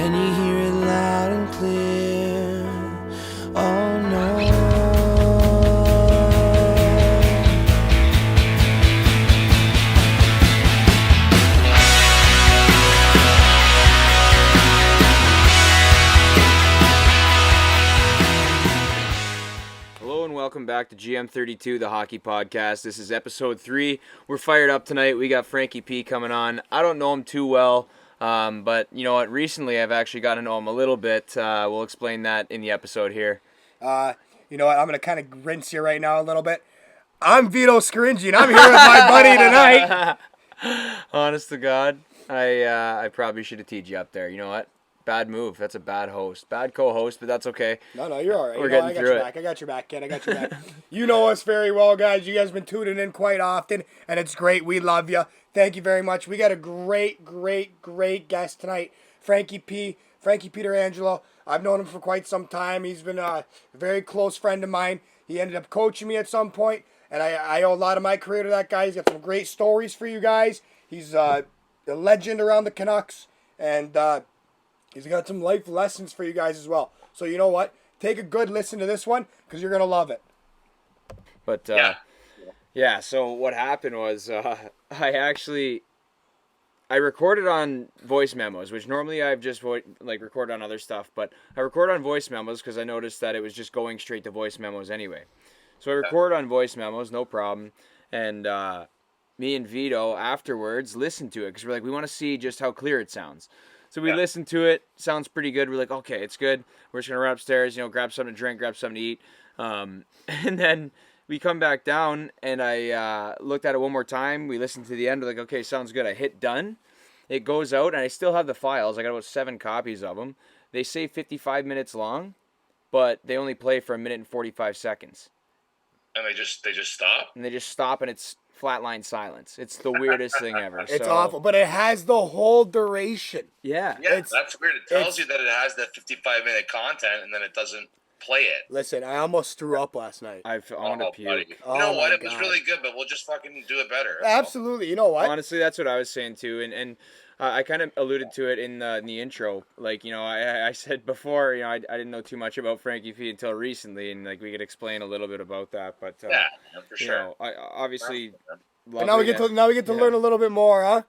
Can you hear it loud and clear? Oh no. Hello and welcome back to GM32, the hockey podcast. This is episode 3. We're fired up tonight. We got Frankie P coming on. I don't know him too well. But you know what? Recently, I've actually gotten to know him a little bit. We'll explain that in the episode here. You know what? I'm going to kind of rinse you right now a little bit. I'm Vito Scaringi, and I'm here with my buddy tonight. Honest to God, I probably should have teed you up there. You know what? Bad move. That's a bad host. Bad co-host, but that's okay. No, you're all right. We're getting through it. I got your back, kid. I got your back. You know us very well, guys. You guys have been tuning in quite often, and it's great. We love you. Thank you very much. We got a great guest tonight, Frankie Pietrangelo. I've known him for quite some time. He's been a very close friend of mine. He ended up coaching me at some point, and I owe a lot of my career to that guy. He's got some great stories for you guys. He's a legend around the Canucks, and he's got some life lessons for you guys as well. So you know what? Take a good listen to this one because you're going to love it. But, yeah, so what happened was I recorded on voice memos, which normally I've just record on other stuff, but I record on voice memos because I noticed that it was just going straight to voice memos anyway. So I record on voice memos, no problem, and me and Vito afterwards listened to it because we're like, we want to see just how clear it sounds. So we listened to it, sounds pretty good. We're like, okay, it's good. We're just going to run upstairs, grab something to drink, grab something to eat, and then we come back down, and I looked at it one more time. We listened to the end. We're like, okay, sounds good. I hit done. It goes out, and I still have the files. I got about 7 copies of them. They say 55 minutes long, but they only play for 1 minute and 45 seconds. And they just stop? And they just stop, and it's flatline silence. It's the weirdest thing ever. It's awful, but it has the whole duration. Yeah. Yeah, that's weird. It tells you that it has that 55-minute content, and then it doesn't play it. Listen, I almost threw up last night. I want to puke. Buddy. You know what? It was really good, but we'll just fucking do it better. Absolutely. You know what? Honestly, that's what I was saying too, and I kind of alluded to it in the intro. Like, I said before, I didn't know too much about Frankie P until recently, and like we could explain a little bit about that. But yeah, for sure. I obviously. But now we get to learn a little bit more, huh?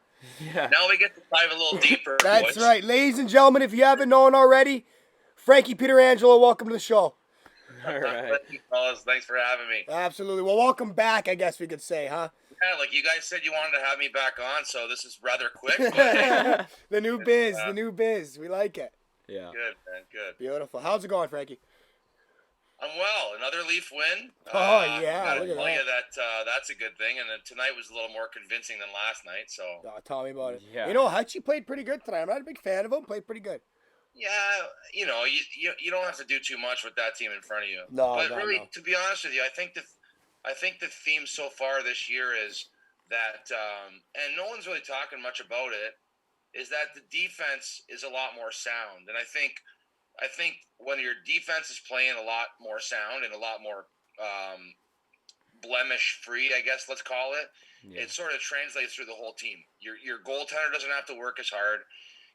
Yeah. Now we get to dive a little deeper. That's right, ladies and gentlemen. If you haven't known already, Frankie Pietrangelo, welcome to the show. All right. Fellas, thanks for having me. Absolutely. Well, welcome back, I guess we could say, huh? Yeah, like you guys said you wanted to have me back on, so this is rather quick. But the new biz. We like it. Yeah. Good, man, good. Beautiful. How's it going, Frankie? I'm well. Another Leaf win. Oh, yeah. Gotta Look at tell you that. that's a good thing. And then tonight was a little more convincing than last night. So. Oh, tell me about it. Yeah. Hutchie played pretty good tonight. I'm not a big fan of him. Played pretty good. Yeah, you don't have to do too much with that team in front of you. No, To be honest with you, I think the theme so far this year is that, and no one's really talking much about it, is that the defense is a lot more sound. And I think when your defense is playing a lot more sound and a lot more blemish free, I guess let's call it, it sort of translates through the whole team. Your goaltender doesn't have to work as hard.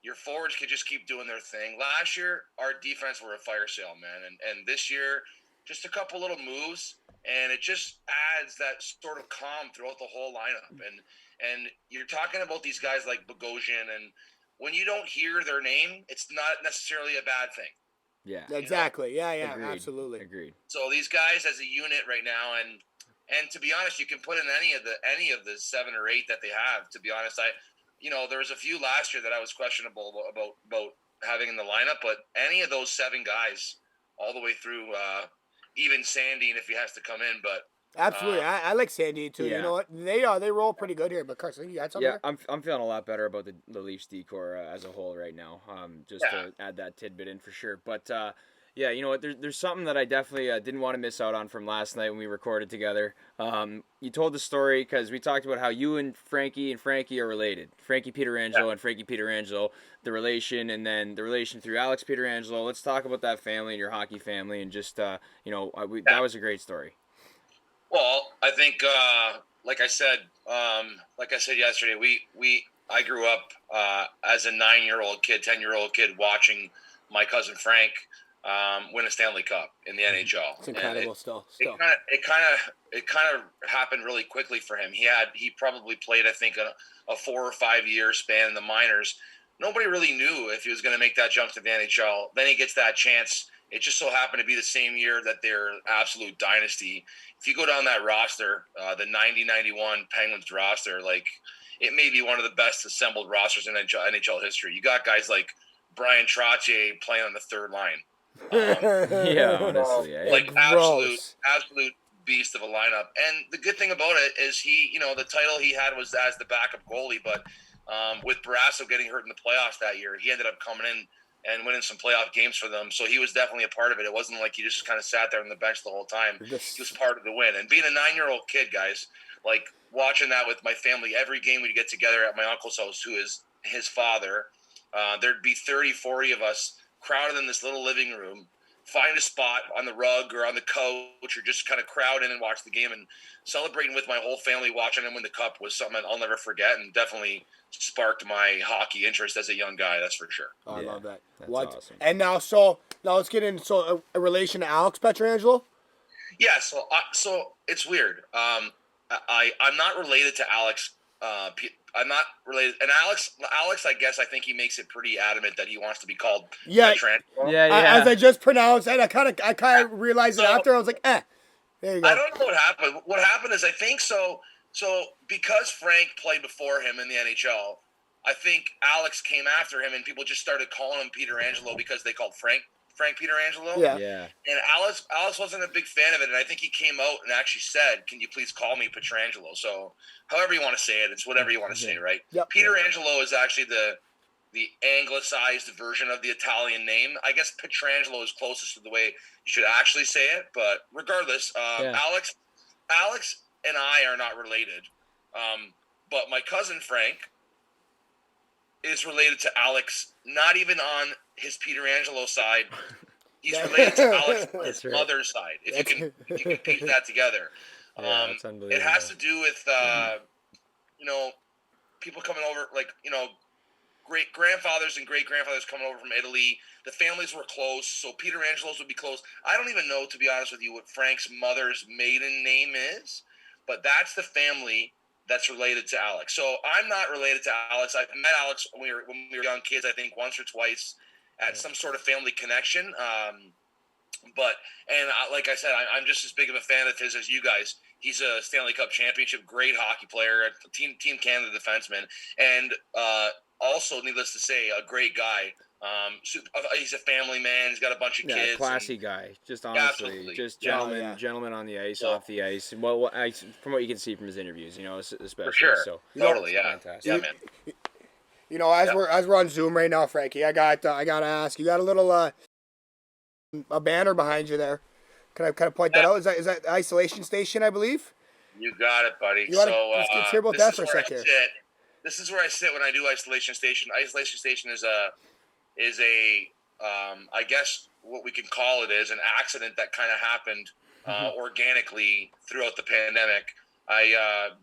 Your forwards could just keep doing their thing. Last year, our defense were a fire sale, man. And this year, just a couple little moves, and it just adds that sort of calm throughout the whole lineup. And you're talking about these guys like Bogosian, and when you don't hear their name, it's not necessarily a bad thing. Yeah. Exactly. Yeah, Agreed. absolutely. Agreed. So these guys as a unit right now, and to be honest, you can put in any of the 7 or 8 that they have. To be honest, there was a few last year that I was questionable about having in the lineup, but any of those 7 guys, all the way through, even Sandine if he has to come in, but absolutely, I like Sandine too. Yeah. You know what? They roll pretty good here. But Carson, you got something? Yeah, I'm feeling a lot better about the Leafs decor as a whole right now. To add that tidbit in for sure, but. Yeah, you know what? There's something that I definitely didn't want to miss out on from last night when we recorded together. You told the story because we talked about how you and Frankie are related. Frankie Pietrangelo and Frankie Pietrangelo, the relation, and then the relation through Alex Pietrangelo. Let's talk about that family and your hockey family, and just that was a great story. Well, I think like I said yesterday, I grew up as a 9-year-old kid, 10-year-old kid watching my cousin Frank win a Stanley Cup in the NHL. It's incredible. It kind of happened really quickly for him. He probably played, I think, a 4 or 5 year span in the minors. Nobody really knew if he was going to make that jump to the NHL. Then he gets that chance. It just so happened to be the same year that they're absolute dynasty. If you go down that roster, the 90-91 Penguins roster, like, it may be one of the best assembled rosters in NHL history. You got guys like Brian Trottier playing on the third line. Yeah, honestly, like absolute beast of a lineup. And the good thing about it is the title he had was as the backup goalie, but with Barrasso getting hurt in the playoffs that year, he ended up coming in and winning some playoff games for them. So he was definitely a part of it. It wasn't like he just kind of sat there on the bench the whole time. He was part of the win. And being a 9-year-old kid, guys, like watching that with my family, every game we'd get together at my uncle's house, who is his father, there'd be 30, 40 of us crowded in this little living room, find a spot on the rug or on the couch or just kind of crowd in and watch the game, and celebrating with my whole family watching him win the cup was something I'll never forget, and definitely sparked my hockey interest as a young guy, that's for sure. Oh, I love that. That's awesome. And now let's get into a relation to Alex Pietrangelo. Yeah, so it's weird. I'm not related to Alex. I'm not related, and Alex, I guess I think he makes it pretty adamant that he wants to be called Pietrangelo. Yeah. As I just pronounced it, I kind of realized it after. I was like, there you go. I don't know what happened. What happened is I think so because Frank played before him in the NHL, I think Alex came after him, and people just started calling him Pietrangelo because they called Frank Pietrangelo. Yeah. And Alex wasn't a big fan of it, and I think he came out and actually said, "Can you please call me Pietrangelo?" So, however you want to say it, it's whatever you want to say, right? Yep. Pietrangelo is actually the anglicized version of the Italian name. I guess Pietrangelo is closest to the way you should actually say it, but regardless, Alex and I are not related. But my cousin Frank is related to Alex, not even on his Pietrangelo side. He's related to Alex's mother's side. If you can piece that together. That's unbelievable. It has to do with people coming over, like, great grandfathers and great grandfathers coming over from Italy. The families were close, so Pietrangelo's would be close. I don't even know, to be honest with you, what Frank's mother's maiden name is, but that's the family that's related to Alex. So I'm not related to Alex. I've met Alex when we were young kids, I think once or twice at some sort of family connection. Like I said, I'm just as big of a fan of his as you guys. He's a Stanley Cup championship, great hockey player, Team Canada defenseman, and also, needless to say, a great guy. He's a family man. He's got a bunch of kids. Classy guy. Just honestly, absolutely. just gentleman on the ice, off the ice. Well, from what you can see from his interviews, especially. For sure. So, totally, yeah. Fantastic. Yeah, man. As we're on Zoom right now, Frankie, I gotta ask. You got a little a banner behind you there. Can I kind of point that out? Is that isolation station, I believe? You got it, buddy. Let's hear about that for a second. This is where I sit when I do isolation station. Isolation station is a I guess what we can call it is an accident that kind of happened organically throughout the pandemic.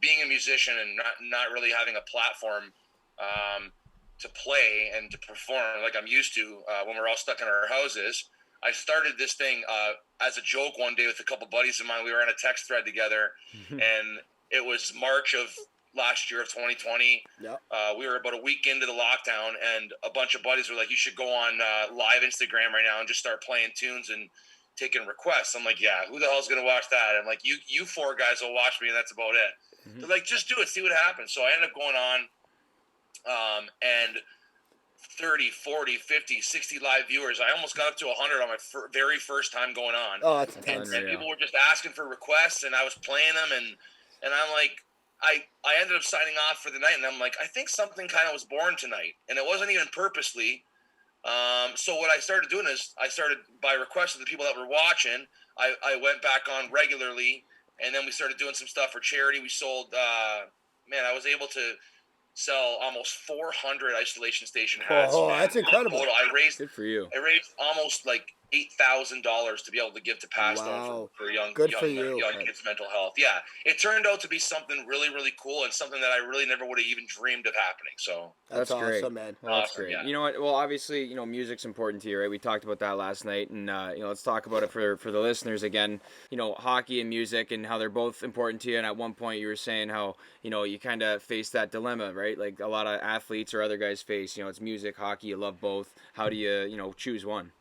Being a musician and not really having a platform to play and to perform like I'm used to when we're all stuck in our houses, I started this thing as a joke one day with a couple buddies of mine. We were in a text thread together, and it was March of last year of 2020. We were about a week into the lockdown, and a bunch of buddies were like, "You should go on live Instagram right now and just start playing tunes and taking requests." I'm like, "Yeah, who the hell's gonna watch that?" I'm like, "You four guys will watch me, and that's about it." They're like, "Just do it, see what happens." So I ended up going on, and 30, 40, 50, 60 live viewers. I almost got up to 100 on my very first time going on. Oh, that's and people were just asking for requests, and I was playing them, and I'm like, I ended up signing off for the night, and I'm like, I think something kind of was born tonight, and it wasn't even purposely. So what I started doing is I started, by request of the people that were watching, I went back on regularly, and then we started doing some stuff for charity. We sold, I was able to sell almost 400 isolation station hats. Oh, that's incredible. I raised, good for you. I raised almost like $8,000 to be able to give to Pass Stone Wow. for young Good for you. kids' mental health. Yeah, it turned out to be something really, really cool and something that I really never would have even dreamed of happening. So That's awesome, great, man. Well, that's awesome, great. yeah. You know what? Well, obviously, music's important to you, right? We talked about that last night, and let's talk about it for the listeners again. Hockey and music, and how they're both important to you. And at one point, you were saying how you kind of face that dilemma, right? Like a lot of athletes or other guys face. It's music, hockey. You love both. How do you choose one?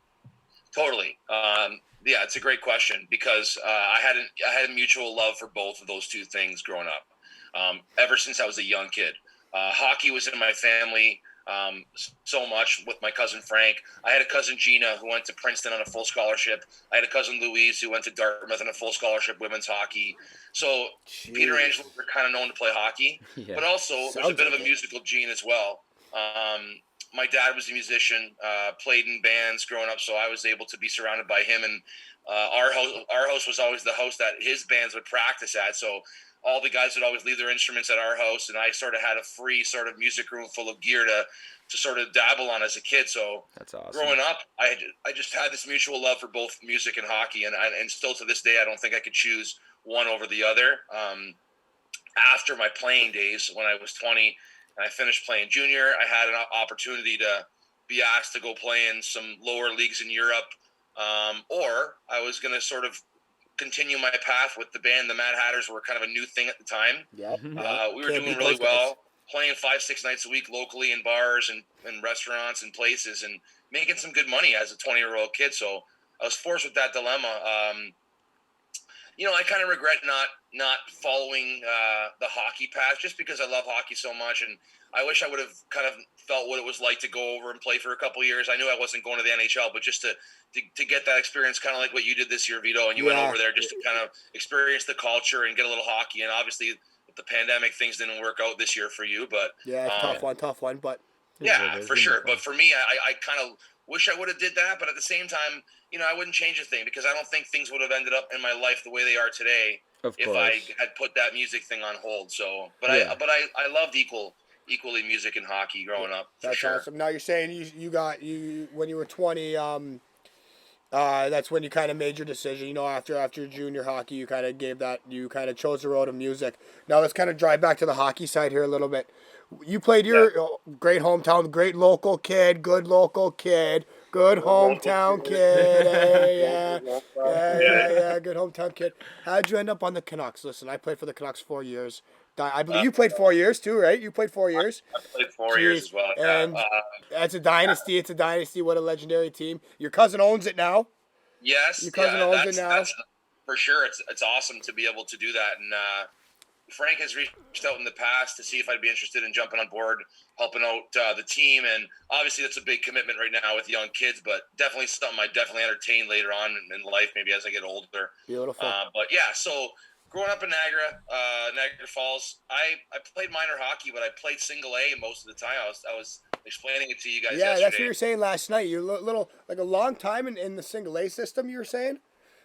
Totally. Yeah, it's a great question because I had a mutual love for both of those two things growing up. Ever since I was a young kid, hockey was in my family so much with my cousin Frank. I had a cousin Gina who went to Princeton on a full scholarship. I had a cousin Louise who went to Dartmouth on a full scholarship women's hockey. So Pietrangelo were kind of known to play hockey, but also there's a bit of a musical gene as well. My dad was a musician, played in bands growing up, so I was able to be surrounded by him. And our house was always the house that his bands would practice at. So all the guys would always leave their instruments at our house, and I sort of had a free sort of music room full of gear to sort of dabble on as a kid. So that's awesome. Growing up, I just had this mutual love for both music and hockey, and still to this day, I don't think I could choose one over the other. After my playing days, when I was 20, and I finished playing junior, I had an opportunity to be asked to go play in some lower leagues in Europe, or I was going to sort of continue my path with the band. The Mad Hatters were kind of a new thing at the time. Yep. We were doing really well, playing 5-6 nights a week locally in bars and restaurants and places, and making some good money as a 20-year-old kid. So I was forced with that dilemma. I kind of regret not following the hockey path just because I love hockey so much, and I wish I would have kind of felt what it was like to go over and play for a couple of years. I knew I wasn't going to the NHL, but just to get that experience, kind of like what you did this year, Vito, and you went over there just to kind of experience the culture and get a little hockey. And obviously, with the pandemic, things didn't work out this year for you, but tough one, but yeah, for sure. But for me, I kind of wish I would have did that, but at the same time, I wouldn't change a thing because I don't think things would have ended up in my life the way they are today if I had put that music thing on hold. So, but I loved equally music and hockey growing up. That's sure. Awesome. Now you're saying you when you were 20, that's when you kind of made your decision. After junior hockey, you kind of chose the road of music. Now let's kind of drive back to the hockey side here a little bit. You played your great hometown, great local kid, good local kid, good hometown kid. Yeah, good hometown kid. How'd you end up on the Canucks? Listen, I played for the Canucks 4 years. I believe you played 4 years too, right? You played 4 years. I played 4 years as well. And that's a dynasty. It's a dynasty. What a legendary team. Your cousin owns it now. Yes, your cousin owns it now. That's, for sure, it's awesome to be able to do that. And Frank has reached out in the past to see if I'd be interested in jumping on board, helping out the team. And obviously, that's a big commitment right now with young kids, but definitely something I definitely entertain later on in life, maybe as I get older. Beautiful. But yeah, so growing up in Niagara Falls, I played minor hockey, but I played single A most of the time. I was explaining it to you guys yesterday. Yeah, that's what you were saying last night. You're a little, like a long time in the single A system, you were saying?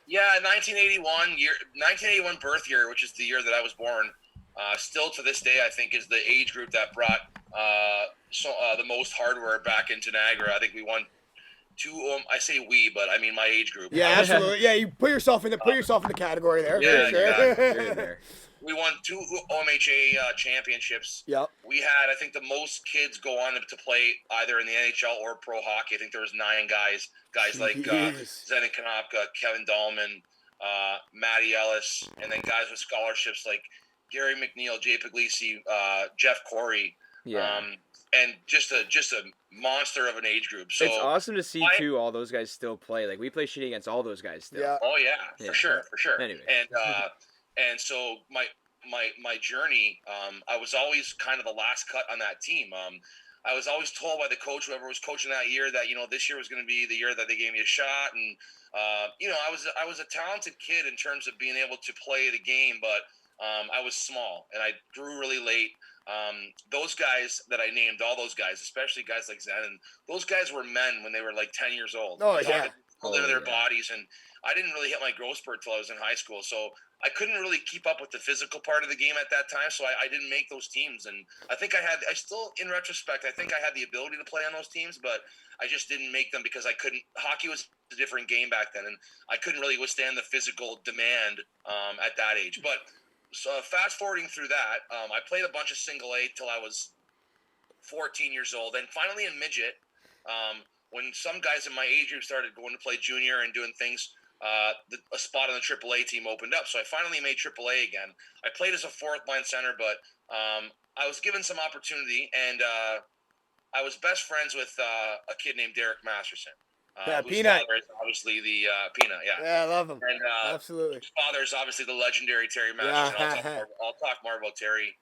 Yeah, 1981 birth year, which is the year that I was born. Still to this day, I think is the age group that brought the most hardware back into Niagara. I think we won 2. I say we, but I mean my age group. Yeah, absolutely. Yeah, you put yourself in the category there. Yeah, for sure. exactly. You're in there. We won 2 OMHA championships. Yep. We had, I think, the most kids go on to play either in the NHL or pro hockey. I think there was 9 guys like Zenon Konopka, Kevin Dahlman, Matty Ellis, and then guys with scholarships like Gary McNeil, Jay Puglisi, Jeff Corey. Yeah. And just a monster of an age group. So it's awesome to see too. All those guys still play. Like we play shitty against all those guys still. Yeah. Oh yeah, for sure. Anyway. And so my journey, I was always kind of the last cut on that team. I was always told by the coach, whoever was coaching that year, that this year was going to be the year that they gave me a shot. And I was a talented kid in terms of being able to play the game, but I was small and I grew really late. Those guys that I named, all those guys, especially guys like Zen, those guys were men when they were like 10 years old. Oh, yeah. into their bodies, and I didn't really hit my growth spurt till I was in high school, so I couldn't really keep up with the physical part of the game at that time, so I didn't make those teams. And I think I still, in retrospect, I think I had the ability to play on those teams, but I just didn't make them because I couldn't. Hockey was a different game back then, and I couldn't really withstand the physical demand at that age. But so fast forwarding through that, I played a bunch of single A till I was 14 years old, and finally in midget, when some guys in my age group started going to play junior and doing things, a spot on the AAA team opened up. So I finally made AAA again. I played as a fourth line center, but I was given some opportunity, and I was best friends with a kid named Derek Masterson. Whose Peanut. father is obviously the Peanut, yeah. Yeah, I love him. And Absolutely. his father is obviously the legendary Terry Masterson. I'll talk more about Terry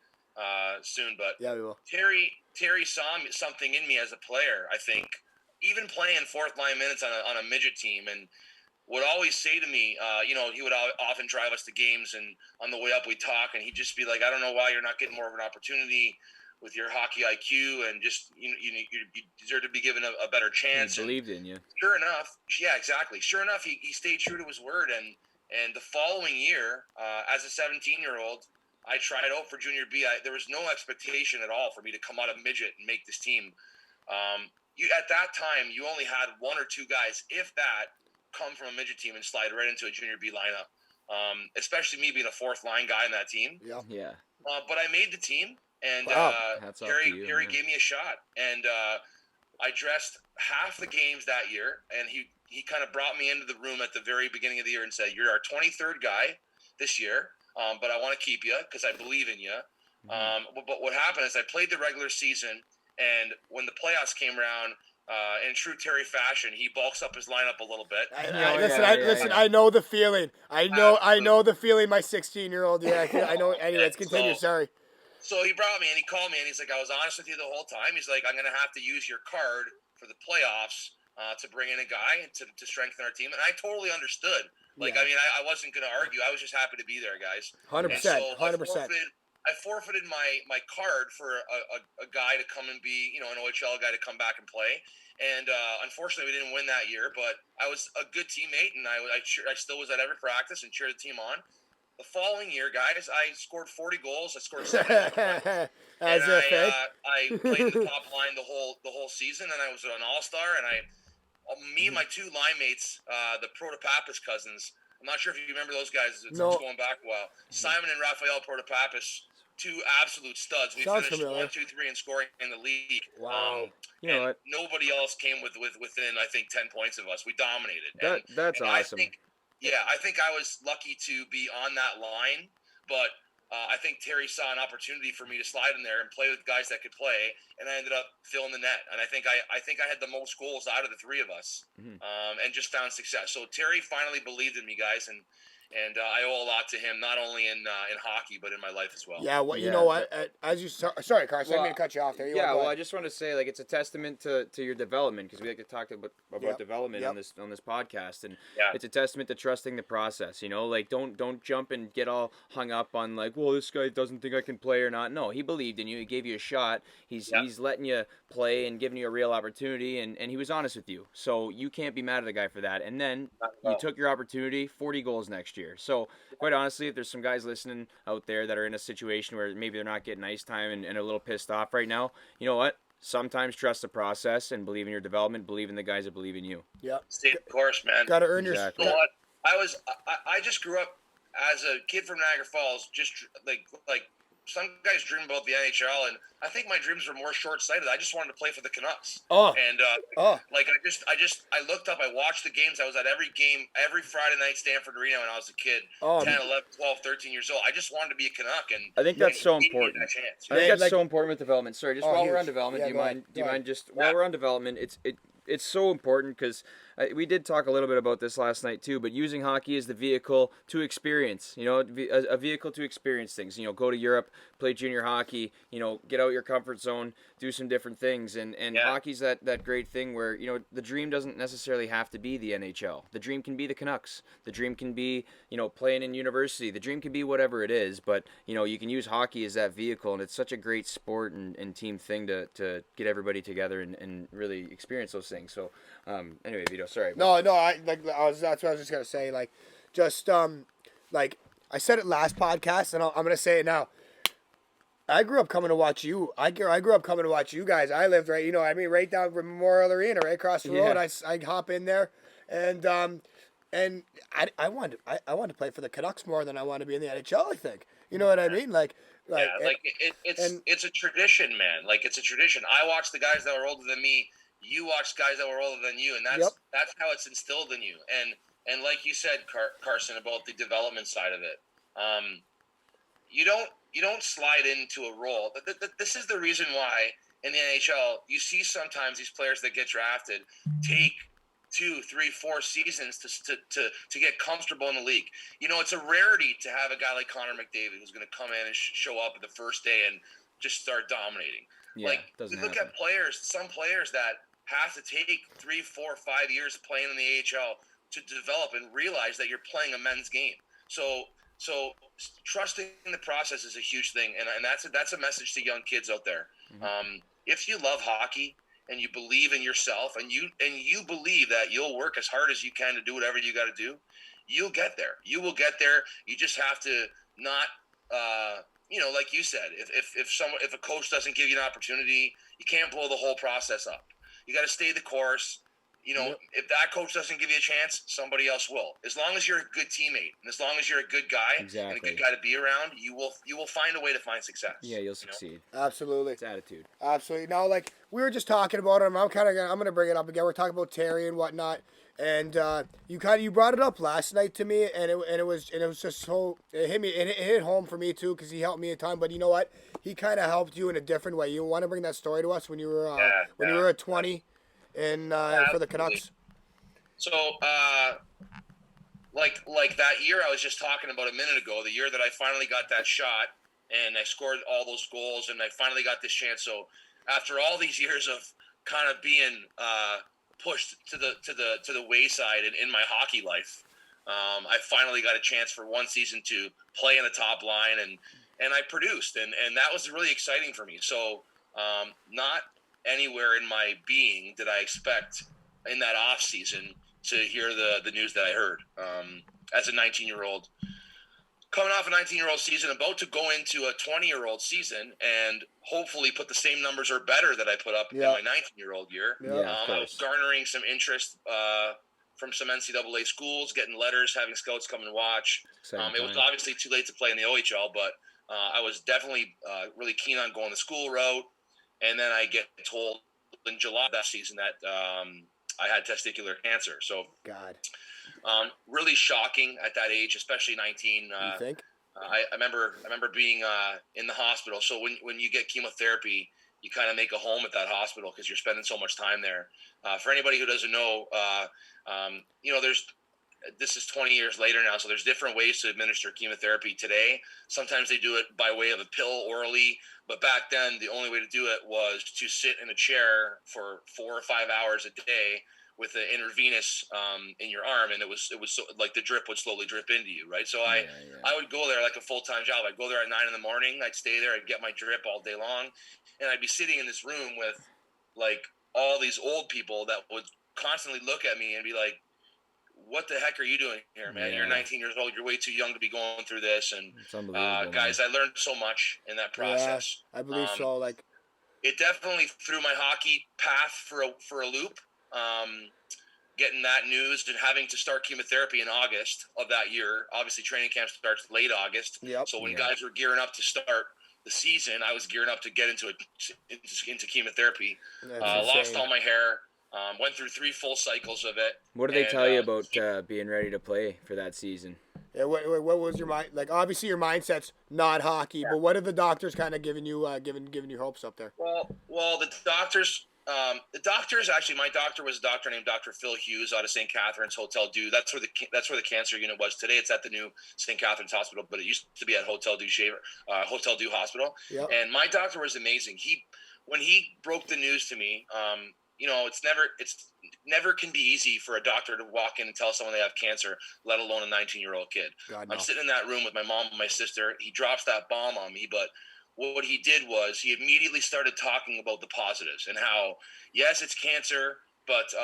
soon, but yeah, we will. Terry saw something in me as a player, I think, even playing fourth line minutes on a midget team, and would always say to me, he would often drive us to games, and on the way up we'd talk, and he'd just be like, I don't know why you're not getting more of an opportunity with your hockey IQ, and just you deserve to be given a better chance. He believed in you. Sure enough, yeah, exactly. Sure enough, he stayed true to his word, and the following year, as a 17-year-old, I tried out for junior B. There was no expectation at all for me to come out of midget and make this team. At that time, you only had one or two guys, if that, come from a midget team and slide right into a junior B lineup. Especially me being a fourth line guy in that team. Yeah. But I made the team, and Harry gave me a shot, and I dressed half the games that year, and he kind of brought me into the room at the very beginning of the year and said, "You're our 23rd guy this year, but I want to keep you because I believe in you." But what happened is I played the regular season, and when the playoffs came around, in true Terry fashion, he bulks up his lineup a little bit. Listen, I know the feeling. I know the feeling. My 16-year-old. Yeah, I know. Anyway, let's continue. Sorry. So he brought me and he called me and he's like, I was honest with you the whole time. He's like, I'm going to have to use your card for the playoffs to bring in a guy to strengthen our team. And I totally understood. Like, I mean, I wasn't going to argue. I was just happy to be there, guys. 100%. 100%. I forfeited my card for a guy to come and be, an OHL guy to come back and play. And unfortunately, we didn't win that year. But I was a good teammate, and I still was at every practice and cheered the team on. The following year, guys, I scored 40 goals. I scored 70 points. I played in the top line the whole season, and I was an all-star. And me and my two line mates, the Protopappas cousins. I'm not sure if you remember those guys. It's going back a while. Simon and Rafael Protopappas, two absolute studs. We finished 1, 2, 3 in scoring in the league. Wow. Nobody else came within, I think, 10 points of us. We dominated. That's awesome. I think I was lucky to be on that line, but I think Terry saw an opportunity for me to slide in there and play with guys that could play, and I ended up filling the net. And I think I had the most goals out of the three of us, and just found success. So Terry finally believed in me, guys, and I owe a lot to him, not only in hockey, but in my life as well. Yeah, you know what? Sorry, Carson, I'm going to cut you off there. I just want to say, like, it's a testament to your development, because we like to talk about development on this podcast, and it's a testament to trusting the process. Like, don't jump and get all hung up on, like, well, this guy doesn't think I can play or not. No, he believed in you. He gave you a shot. He's letting you play and giving you a real opportunity, and he was honest with you. So you can't be mad at the guy for that. And then you took your opportunity, 40 goals next year. So, quite honestly, if there's some guys listening out there that are in a situation where maybe they're not getting ice time and a little pissed off right now, you know what? Sometimes trust the process and believe in your development, believe in the guys that believe in you. Yep. Stay the course, man. Got to earn your respect. You know what? I just grew up as a kid from Niagara Falls, just like some guys dream about the NHL, and I think my dreams were more short-sighted. I just wanted to play for the Canucks. I looked up, I watched the games. I was at every game, every Friday night, Stanford Arena when I was a kid, 10, 11, 12, 13 years old. I just wanted to be a Canuck, and I think that's so important. I think that's so important with development. Sorry, just while we're on development, do you mind just while we're on development, it's so important because we did talk a little bit about this last night too, but using hockey as the vehicle to experience, a vehicle to experience things, go to Europe, play junior hockey, get out your comfort zone, do some different things. And hockey's that great thing where, the dream doesn't necessarily have to be the NHL. The dream can be the Canucks. The dream can be, playing in university. The dream can be whatever it is, but, you can use hockey as that vehicle, and it's such a great sport and team thing to get everybody together and really experience those things. thing. So, anyway, Vito, sorry. No, that's what I was just gonna say. Like, just like I said it last podcast, and I'm gonna say it now. I grew up coming to watch you. I grew up coming to watch you guys. I lived right, right down from Memorial Arena, right across the road. I hop in there, and I wanted to play for the Canucks more than I want to be in the NHL. I think you know what I mean. It's a tradition, man. Like it's a tradition. I watch the guys that were older than me. You watch guys that were older than you, and that's how it's instilled in you. And like you said, Carson, about the development side of it, you don't slide into a role. This is the reason why in the NHL you see sometimes these players that get drafted take 2, 3, 4 seasons to get comfortable in the league. It's a rarity to have a guy like Connor McDavid who's going to come in and show up at the first day and just start dominating. Yeah, you look at some players that have to take 3, 4, 5 years playing in the AHL to develop and realize that you're playing a men's game. So trusting the process is a huge thing, and that's a message to young kids out there. Mm-hmm. If you love hockey and you believe in yourself and you believe that you'll work as hard as you can to do whatever you got to do, you'll get there. You will get there. You just have to not, like you said, if a coach doesn't give you an opportunity, you can't blow the whole process up. You got to stay the course. If that coach doesn't give you a chance, somebody else will. As long as you're a good teammate, and as long as you're a good guy and a good guy to be around, you will find a way to find success. Yeah, you'll succeed. Absolutely. It's attitude. Absolutely. Now, like we were just talking about him, I'm gonna bring it up again. We're talking about Terry and whatnot, and you brought it up last night to me, and it was just so it hit me. It hit home for me too because he helped me a ton. But you know what? He kind of helped you in a different way. You want to bring that story to us when you were you were at 20. For the Canucks. So, like that year I was just talking about a minute ago, the year that I finally got that shot and I scored all those goals and I finally got this chance. So, after all these years of kind of being pushed to the wayside in my hockey life, I finally got a chance for one season to play in the top line and I produced and that was really exciting for me. So, not anywhere in my being did I expect in that off season to hear the news that I heard. As a 19-year-old, coming off a 19-year-old season, about to go into a 20-year-old season and hopefully put the same numbers or better that I put up in my 19-year-old year. I was garnering some interest from some NCAA schools, getting letters, having scouts come and watch. It was obviously too late to play in the OHL, but I was definitely really keen on going the school route. And then I get told in July of that season that I had testicular cancer. So, really shocking at that age, especially 19. You think? I remember being in the hospital. So when you get chemotherapy, you kind of make a home at that hospital because you're spending so much time there. For anybody who doesn't know, this is 20 years later now, so there's different ways to administer chemotherapy today. Sometimes they do it by way of a pill orally, but back then the only way to do it was to sit in a chair for 4 or 5 hours a day with an intravenous in your arm, and it was so, like the drip would slowly drip into you, right? So I would go there like a full-time job. I'd go there at 9 in the morning. I'd stay there. I'd get my drip all day long, and I'd be sitting in this room with like all these old people that would constantly look at me and be like, what the heck are you doing here, man? You're 19 years old. You're way too young to be going through this. And guys, I learned so much in that process. Yeah, I believe so. Like, it definitely threw my hockey path for a loop. Getting that news and having to start chemotherapy in August of that year. Obviously, training camp starts late August. So when guys were gearing up to start the season, I was gearing up to get into chemotherapy. Lost all my hair. Went through 3 full cycles of it. What did they tell you about being ready to play for that season? Yeah, what was your mind? Like, obviously your mindset's not hockey, but what are the doctors kind of giving you hopes up there? Well, the doctors actually, my doctor was a doctor named Dr. Phil Hughes out of St. Catharines Hotel Dieu. That's where the cancer unit was. Today it's at the new St. Catharines Hospital, but it used to be at Hotel Dieu Hospital. Yep. And my doctor was amazing. When he broke the news to me, it's never can be easy for a doctor to walk in and tell someone they have cancer, let alone a 19-year-old kid. God, no. I'm sitting in that room with my mom and my sister. He drops that bomb on me, but what he did was he immediately started talking about the positives and how, yes, it's cancer, but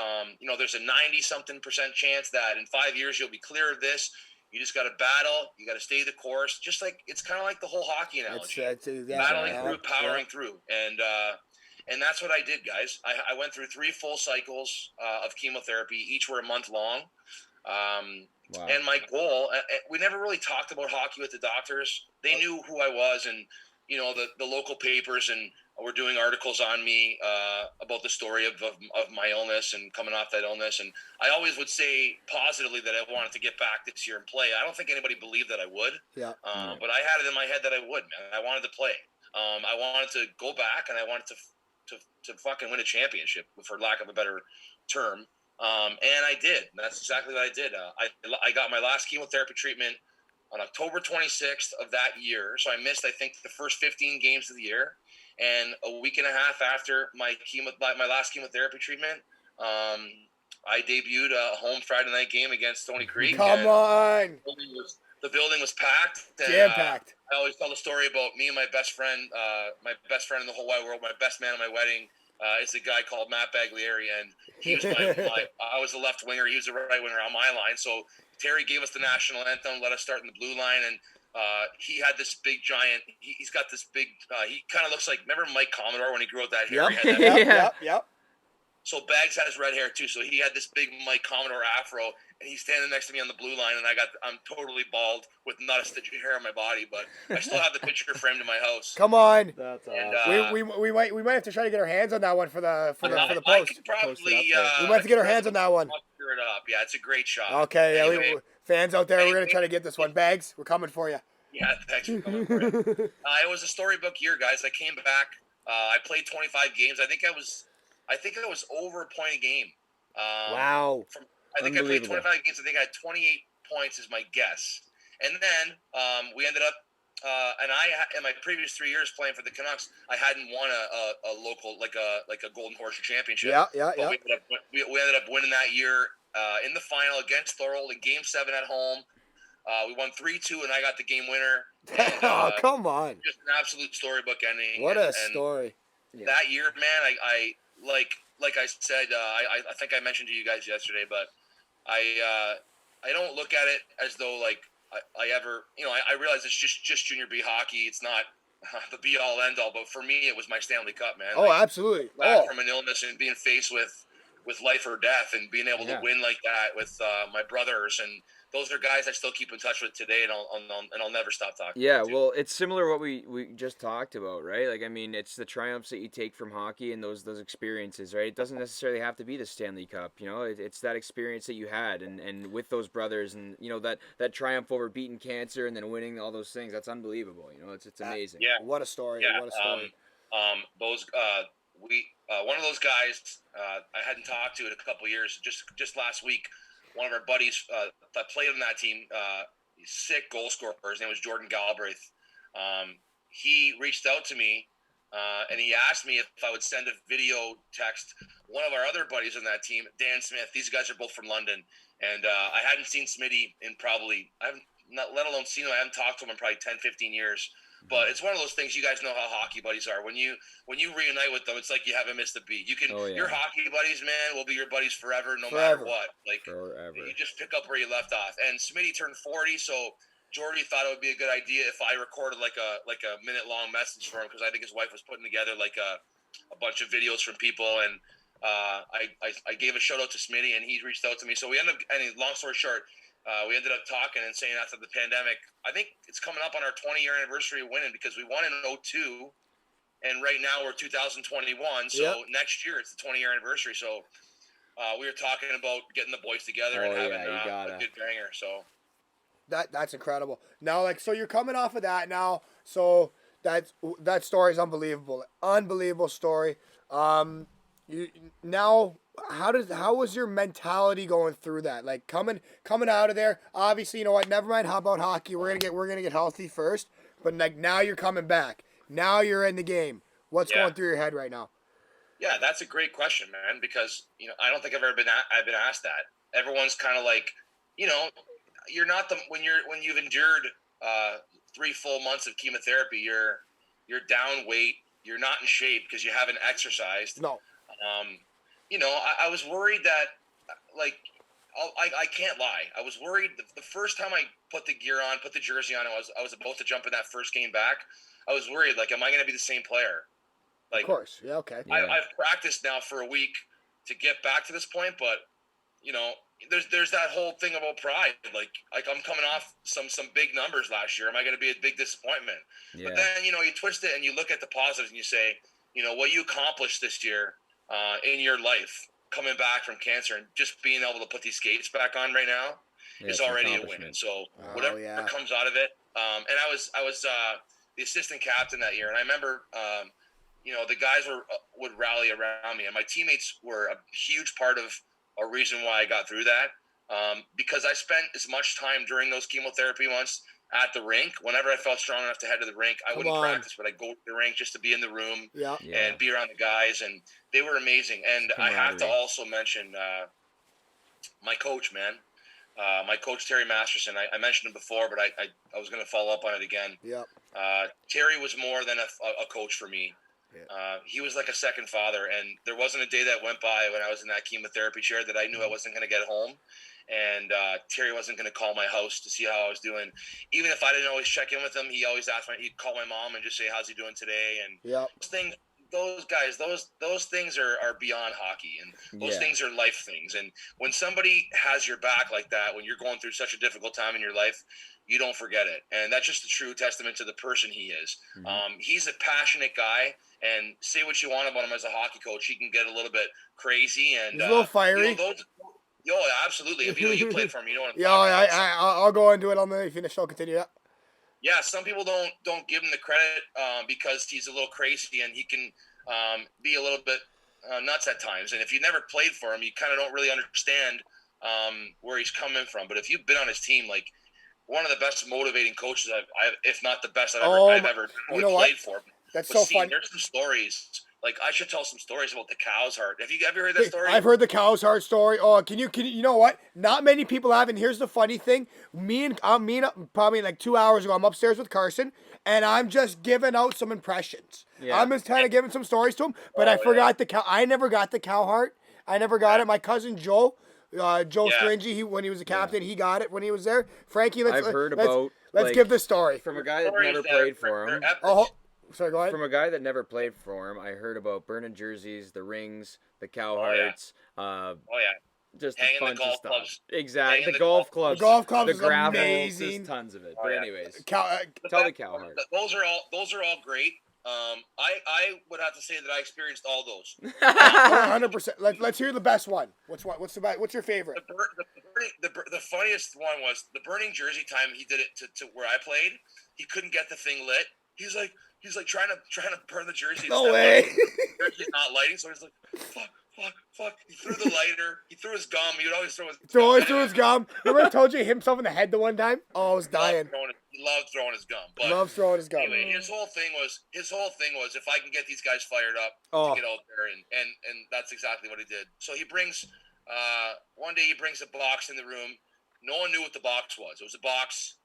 there's a 90-something% chance that in 5 years you'll be clear of this. You just got to battle. You got to stay the course. Just like it's kind of like the whole hockey analogy, battling through, powering through, and that's what I did, guys. I went through 3 full cycles of chemotherapy. Each were a month long. Wow. And my goal, we never really talked about hockey with the doctors. They knew who I was, and the local papers and were doing articles on me about the story of my illness and coming off that illness. And I always would say positively that I wanted to get back this year and play. I don't think anybody believed that I would. Yeah. But I had it in my head that I would, man. I wanted to play. I wanted to go back, and I wanted to fucking win a championship, for lack of a better term. And I did. That's exactly what I did. I got my last chemotherapy treatment on October 26th of that year. So I missed, I think, the first 15 games of the year. And a week and a half after my last chemotherapy treatment, I debuted a home Friday night game against Stony Creek. Come on. The building was packed. Jam-packed. I always tell the story about me and my best friend in the whole wide world, my best man at my wedding. Is a guy called Matt Baglieri, and he was I was the left winger, he was the right winger on my line. So Terry gave us the national anthem, let us start in the blue line, and he had this big giant. He's got this big. He kind of looks like, remember Mike Commodore when he grew out that hair? Yep. So Bags had his red hair too, so he had this big Mike Commodore afro, and he's standing next to me on the blue line, and I'm totally bald with not a stitch of hair on my body, but I still have the picture framed in my house. Come on. That's and, awesome. We might have to try to get our hands on that one for the post. I could probably we might have to get our hands on that one. Figure it up. Yeah, it's a great shot. Okay, anyway, fans out there, we're gonna try to get this one. Bags, we're coming for you. Yeah, thanks for coming for it. It was a storybook year, guys. I came back. I played 25 games. I think I was over a point a game. Wow. I think I played 25 games. I think I had 28 points is my guess. And then we ended up, in my previous 3 years playing for the Canucks, I hadn't won a local, like a Golden Horseshoe championship. Yeah. We ended up winning that year in the final against Thorold in Game 7 at home. We won 3-2, and I got the game winner. And, oh, come on. Just an absolute storybook ending. What a story. That year, man, I like I said, I think I mentioned to you guys yesterday, but I don't look at it as though like I ever, I realize it's just junior B hockey. It's not the be all end all, but for me, it was my Stanley Cup, man. Oh, absolutely. Back from an illness and being faced with life or death, and being able to win like that with my brothers, and those are guys I still keep in touch with today, and I'll never stop talking. Yeah, well, it's similar to what we just talked about, right? Like, I mean, it's the triumphs that you take from hockey and those experiences, right? It doesn't necessarily have to be the Stanley Cup, It's that experience that you had, and with those brothers, and that triumph over beating cancer and then winning all those things. That's unbelievable. It's amazing. Yeah. What a story. Yeah. What a story. One of those guys I hadn't talked to in a couple years. Just last week, one of our buddies that played on that team, sick goal scorer. His name was Jordan Galbraith. He reached out to me and he asked me if I would send a video text one of our other buddies on that team, Dan Smith. These guys are both from London, and I hadn't seen Smitty in probably, I haven't, not let alone seen him. I haven't talked to him in probably 10, 15 years. But it's one of those things. You guys know how hockey buddies are. When you reunite with them, it's like you haven't missed a beat. Your hockey buddies, man, will be your buddies forever, no matter what. Like forever. You just pick up where you left off. And Smitty turned 40, so Jordy thought it would be a good idea if I recorded like a minute long message for him, because I think his wife was putting together like a bunch of videos from people, and I gave a shout out to Smitty, and he reached out to me. So we ended up, and long story short, we ended up talking and saying after the pandemic, I think it's coming up on our 20-year anniversary of winning, because we won in 2002, and right now we're 2021. So next year it's the 20-year anniversary. So we were talking about getting the boys together and having a good banger. So that's incredible. Now, so you're coming off of that now. So that story is unbelievable. Unbelievable story. How was your mentality going through that? Like coming out of there, obviously, you know what, never mind how about hockey. We're gonna get healthy first. But like now you're coming back. Now you're in the game. What's going through your head right now? Yeah, that's a great question, man, because I don't think I've been asked that. Everyone's kind of like, you're not when you've endured 3 full months of chemotherapy, you're down weight, you're not in shape because you haven't exercised. No. I was worried that, like, I can't lie. I was worried the first time I put the gear on, put the jersey on, I was about to jump in that first game back. I was worried, like, am I going to be the same player? Like, Of course. Yeah. Okay. Yeah. I've practiced now for a week to get back to this point, but there's that whole thing about pride. Like I'm coming off some big numbers last year. Am I going to be a big disappointment? Yeah. But then you twist it and you look at the positives and you say, what you accomplished this year in your life, coming back from cancer and just being able to put these skates back on right now is already a win. So whatever comes out of it. And I was the assistant captain that year, and I remember. The guys would rally around me, and my teammates were a huge part of a reason why I got through that. Because I spent as much time during those chemotherapy months at the rink. Whenever I felt strong enough to head to the rink, I wouldn't practice, but I'd go to the rink just to be in the room and be around the guys, and they were amazing. And I have to also mention my coach, man. My coach, Terry Masterson. I mentioned him before, but I was going to follow up on it again. Yeah. Terry was more than a coach for me. He was like a second father, and there wasn't a day that went by when I was in that chemotherapy chair that I knew I wasn't going to get home, and Terry wasn't going to call my house to see how I was doing. Even if I didn't always check in with him, he always asked me. He'd call my mom and just say, "How's he doing today?" And those guys, those things are beyond hockey, and those things are life things. And when somebody has your back like that, when you're going through such a difficult time in your life, you don't forget it. And that's just a true testament to the person he is. He's a passionate guy, and say what you want about him as a hockey coach, he can get a little bit crazy and a little fiery. Absolutely. If you played for him, you know what I'm talking about. I'll go into it. I'll let you finish. I'll continue. Yeah, some people don't give him the credit because he's a little crazy and he can be a little bit nuts at times. And if you never played for him, you kind of don't really understand where he's coming from. But if you've been on his team, like one of the best motivating coaches I've if not the best I've ever played for. That's so fun. There's some stories. Like I should tell some stories about the cow's heart. Have you ever heard that story? I've heard the cow's heart story. Oh, can you you know what? Not many people have. And here's the funny thing: me and probably like 2 hours ago, I'm upstairs with Carson, and I'm just giving out some impressions. Yeah. I'm just kind of giving some stories to him, but I forgot the cow. I never got the cow heart. I never got it. My cousin Joe Stringy, when he was a captain, he got it when he was there. Frankie, let's give the story from a guy that never played for him. Sorry, go ahead. From a guy that never played for him, I heard about burning jerseys, the rings, the cow hearts. Just hanging a bunch the golf of stuff. Clubs. Exactly, the golf clubs. The golf clubs the gravel, amazing. There's tons of it. But anyways, tell the cow heart. Those are all great. I would have to say that I experienced all those. 100%. Let's hear the best one. What's your favorite? The funniest one was the burning jersey time. He did it to where I played. He couldn't get the thing lit. He's like trying to burn the jersey. No way. He's not lighting, so he's like, fuck. He threw the lighter. He threw his gum. He would always throw his gum. Remember I told you he hit himself in the head the one time? Oh, I was dying. He loved throwing his gum. Anyway, his whole thing was if I can get these guys fired up to get out there, and that's exactly what he did. So he brings one day he brings a box in the room. No one knew what the box was. It was a box.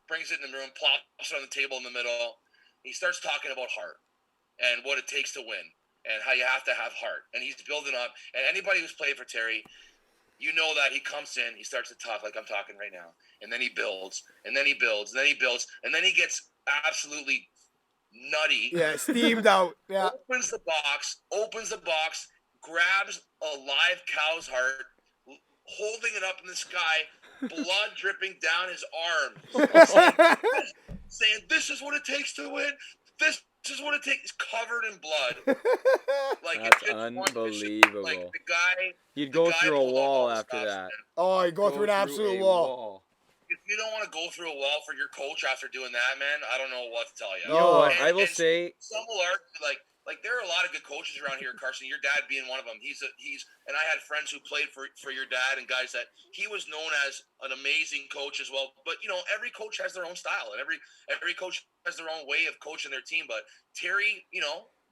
Brings it in the room, plops it on the table in the middle. He starts talking about heart and what it takes to win and how you have to have heart. And he's building up. And anybody who's played for Terry, you know that he comes in, he starts to talk like I'm talking right now. And then he builds, and then he builds, and then he builds, and then he gets absolutely nutty. Yeah, steamed out. Yeah. Opens the box, grabs a live cow's heart, holding it up in the sky, blood dripping down his arm, saying, "This is what it takes to win. This is what it takes." Covered in blood. Like that's unbelievable. Like the guy, you'd go through a wall after that. Oh, you go through an absolute wall. If you don't want to go through a wall for your coach after doing that, man, I don't know what to tell you. You know what? I will say, some will argue like there are a lot of good coaches around here, Carson. Your dad being one of them. And I had friends who played for your dad and guys that he was known as an amazing coach as well. But every coach has their own style and every coach has their own way of coaching their team. But Terry,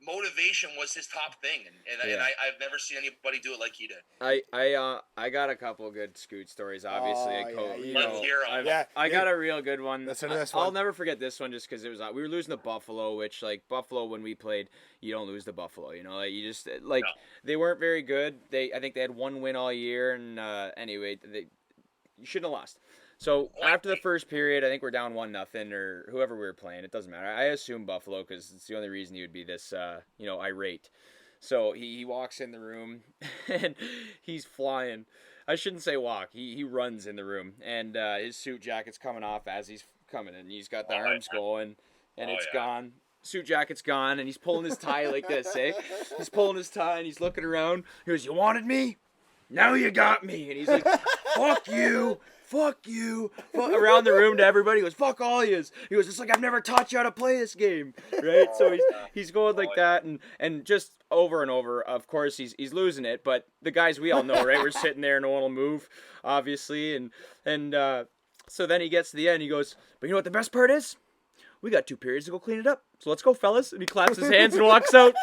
motivation was his top thing, and I've never seen anybody do it like he did. I got a couple good Scoot stories. Obviously, Let's hear 'em. I got a real good one. Listen to this one. I'll never forget this one just because it was we were losing to Buffalo, which like Buffalo when we played, you don't lose to Buffalo. You know, you just like they weren't very good. I think they had one win all year, and anyway, you shouldn't have lost. So after the first period, I think we're down 1-0 or whoever we were playing. It doesn't matter. I assume Buffalo because it's the only reason he would be this, irate. So he walks in the room and he's flying. I shouldn't say walk. He runs in the room and his suit jacket's coming off as he's coming in. He's got the arms going and it's gone. Suit jacket's gone and he's pulling his tie like this, eh? He's pulling his tie and he's looking around. He goes, "You wanted me? Now you got me." And he's like, "Fuck you. Fuck you." Around the room to everybody. He goes, "Fuck all yous." He goes, "It's like I've never taught you how to play this game." Right? So he's going like that and just over and over. Of course, he's losing it, but the guys we all know, right? We're sitting there, no one will move, obviously. And so then he gets to the end, he goes, "But you know what the best part is? We got 2 periods to go clean it up. So let's go, fellas." And he claps his hands and walks out.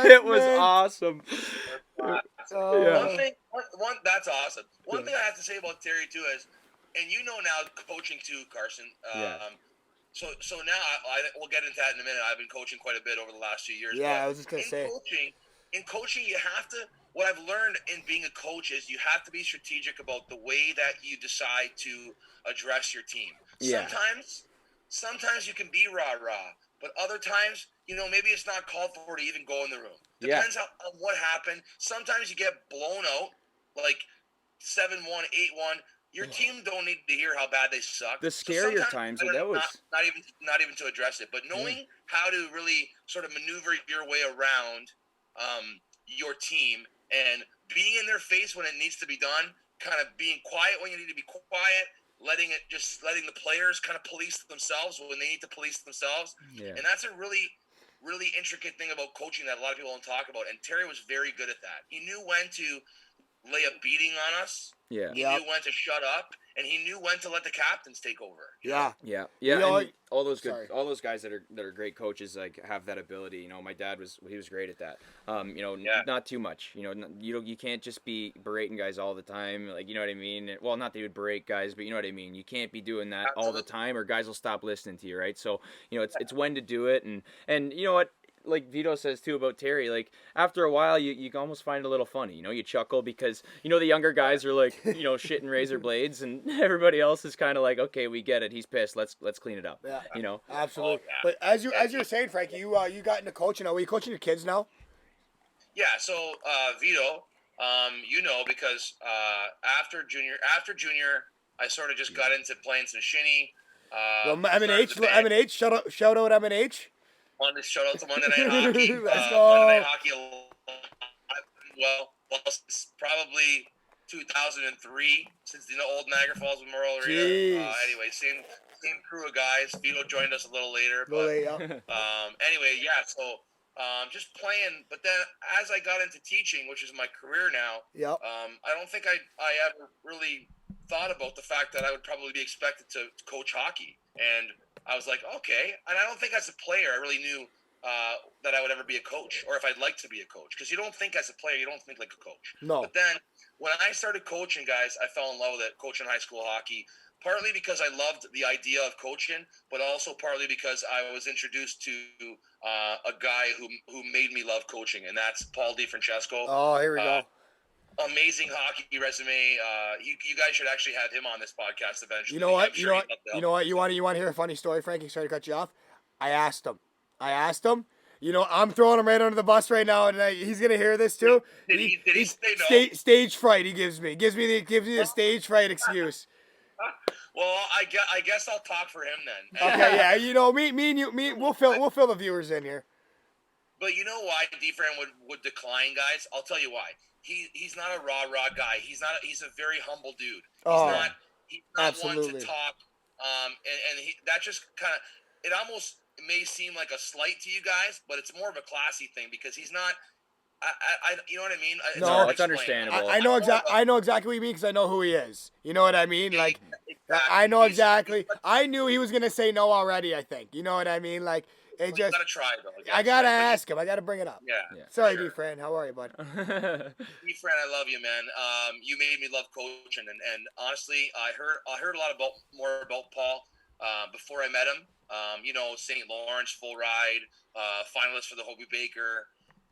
It was awesome. That's awesome. One thing I have to say about Terry too is, and you know now coaching too, Carson. So now we'll get into that in a minute. I've been coaching quite a bit over the last few years. Yeah, I was just gonna say. In coaching, you have to. What I've learned in being a coach is you have to be strategic about the way that you decide to address your team. Yeah. Sometimes you can be rah-rah, but other times, maybe it's not called for to even go in the room. Depends on what happened. Sometimes you get blown out, like 7-1, 8-1. Your team don't need to hear how bad they suck. The scarier times, that was not even to address it, but knowing how to really sort of maneuver your way around your team and being in their face when it needs to be done, kind of being quiet when you need to be quiet, letting the players kind of police themselves when they need to police themselves. Yeah. And that's a really, really intricate thing about coaching that a lot of people don't talk about. And Terry was very good at that. He knew when to lay a beating on us. Yeah. He knew when to shut up, and he knew when to let the captains take over. Yeah. And all those guys that are great coaches like have that ability. My dad was great at that. Not too much. You can't just be berating guys all the time. Like, you know what I mean? Well, not that you would berate guys, but you know what I mean. You can't be doing that all the time, or guys will stop listening to you, right? So it's when to do it, and you know what. Like Vito says too about Terry, like after a while you almost find it a little funny, you chuckle because the younger guys are like shitting razor blades and everybody else is kind of like, okay, we get it, he's pissed, let's clean it up. Absolutely. But as you were saying, Frankie, you got into coaching. Are you coaching your kids now? Yeah. So Vito, because after junior I sort of just got into playing some shinny. M&H, shout out M&H. Wanted to shout out to Monday Night Hockey. Let's go. Monday Night Hockey. Well, since probably 2003, since the old Niagara Falls Memorial Arena. Anyway, same crew of guys. Vito joined us a little later. So just playing. But then as I got into teaching, which is my career now, I don't think I ever really thought about the fact that I would probably be expected to coach hockey. And I was like, okay. And I don't think as a player I really knew that I would ever be a coach, or if I'd like to be a coach. Because you don't think as a player, you don't think like a coach. No. But then when I started coaching, guys, I fell in love with it, coaching high school hockey. Partly because I loved the idea of coaching, but also partly because I was introduced to a guy who made me love coaching, and that's Paul Pietrangelo. Oh, here we go. Amazing hockey resume. You guys should actually have him on this podcast eventually. You know what? You want to hear a funny story, Frankie? Sorry to cut you off. I asked him. I'm throwing him right under the bus right now, and he's gonna hear this too. Did he say no? Stage fright. He gives me the stage fright excuse. Well, I guess I'll talk for him then. Okay, yeah. Me and you, we'll fill the viewers in here. But you know why D-Fran would decline, guys? I'll tell you why. He's not a rah-rah guy. He's a very humble dude. He's not absolutely. one to talk. That just kind of, it almost may seem like a slight to you guys, but it's more of a classy thing because he's not. You know what I mean? No, it's understandable. I know exactly what you mean because I know who he is. You know what I mean? Like, exactly. I know exactly. I knew he was gonna say no already. I think. You know what I mean? Like, It You just, gotta try though. I gotta ask him. I gotta bring it up. Yeah. Yeah. Sorry, sure. D-Fran. How are you, bud? Fran, I love you, man. You made me love coaching, and honestly, I heard a lot more about Paul before I met him. St. Lawrence full ride, finalist for the Hobie Baker,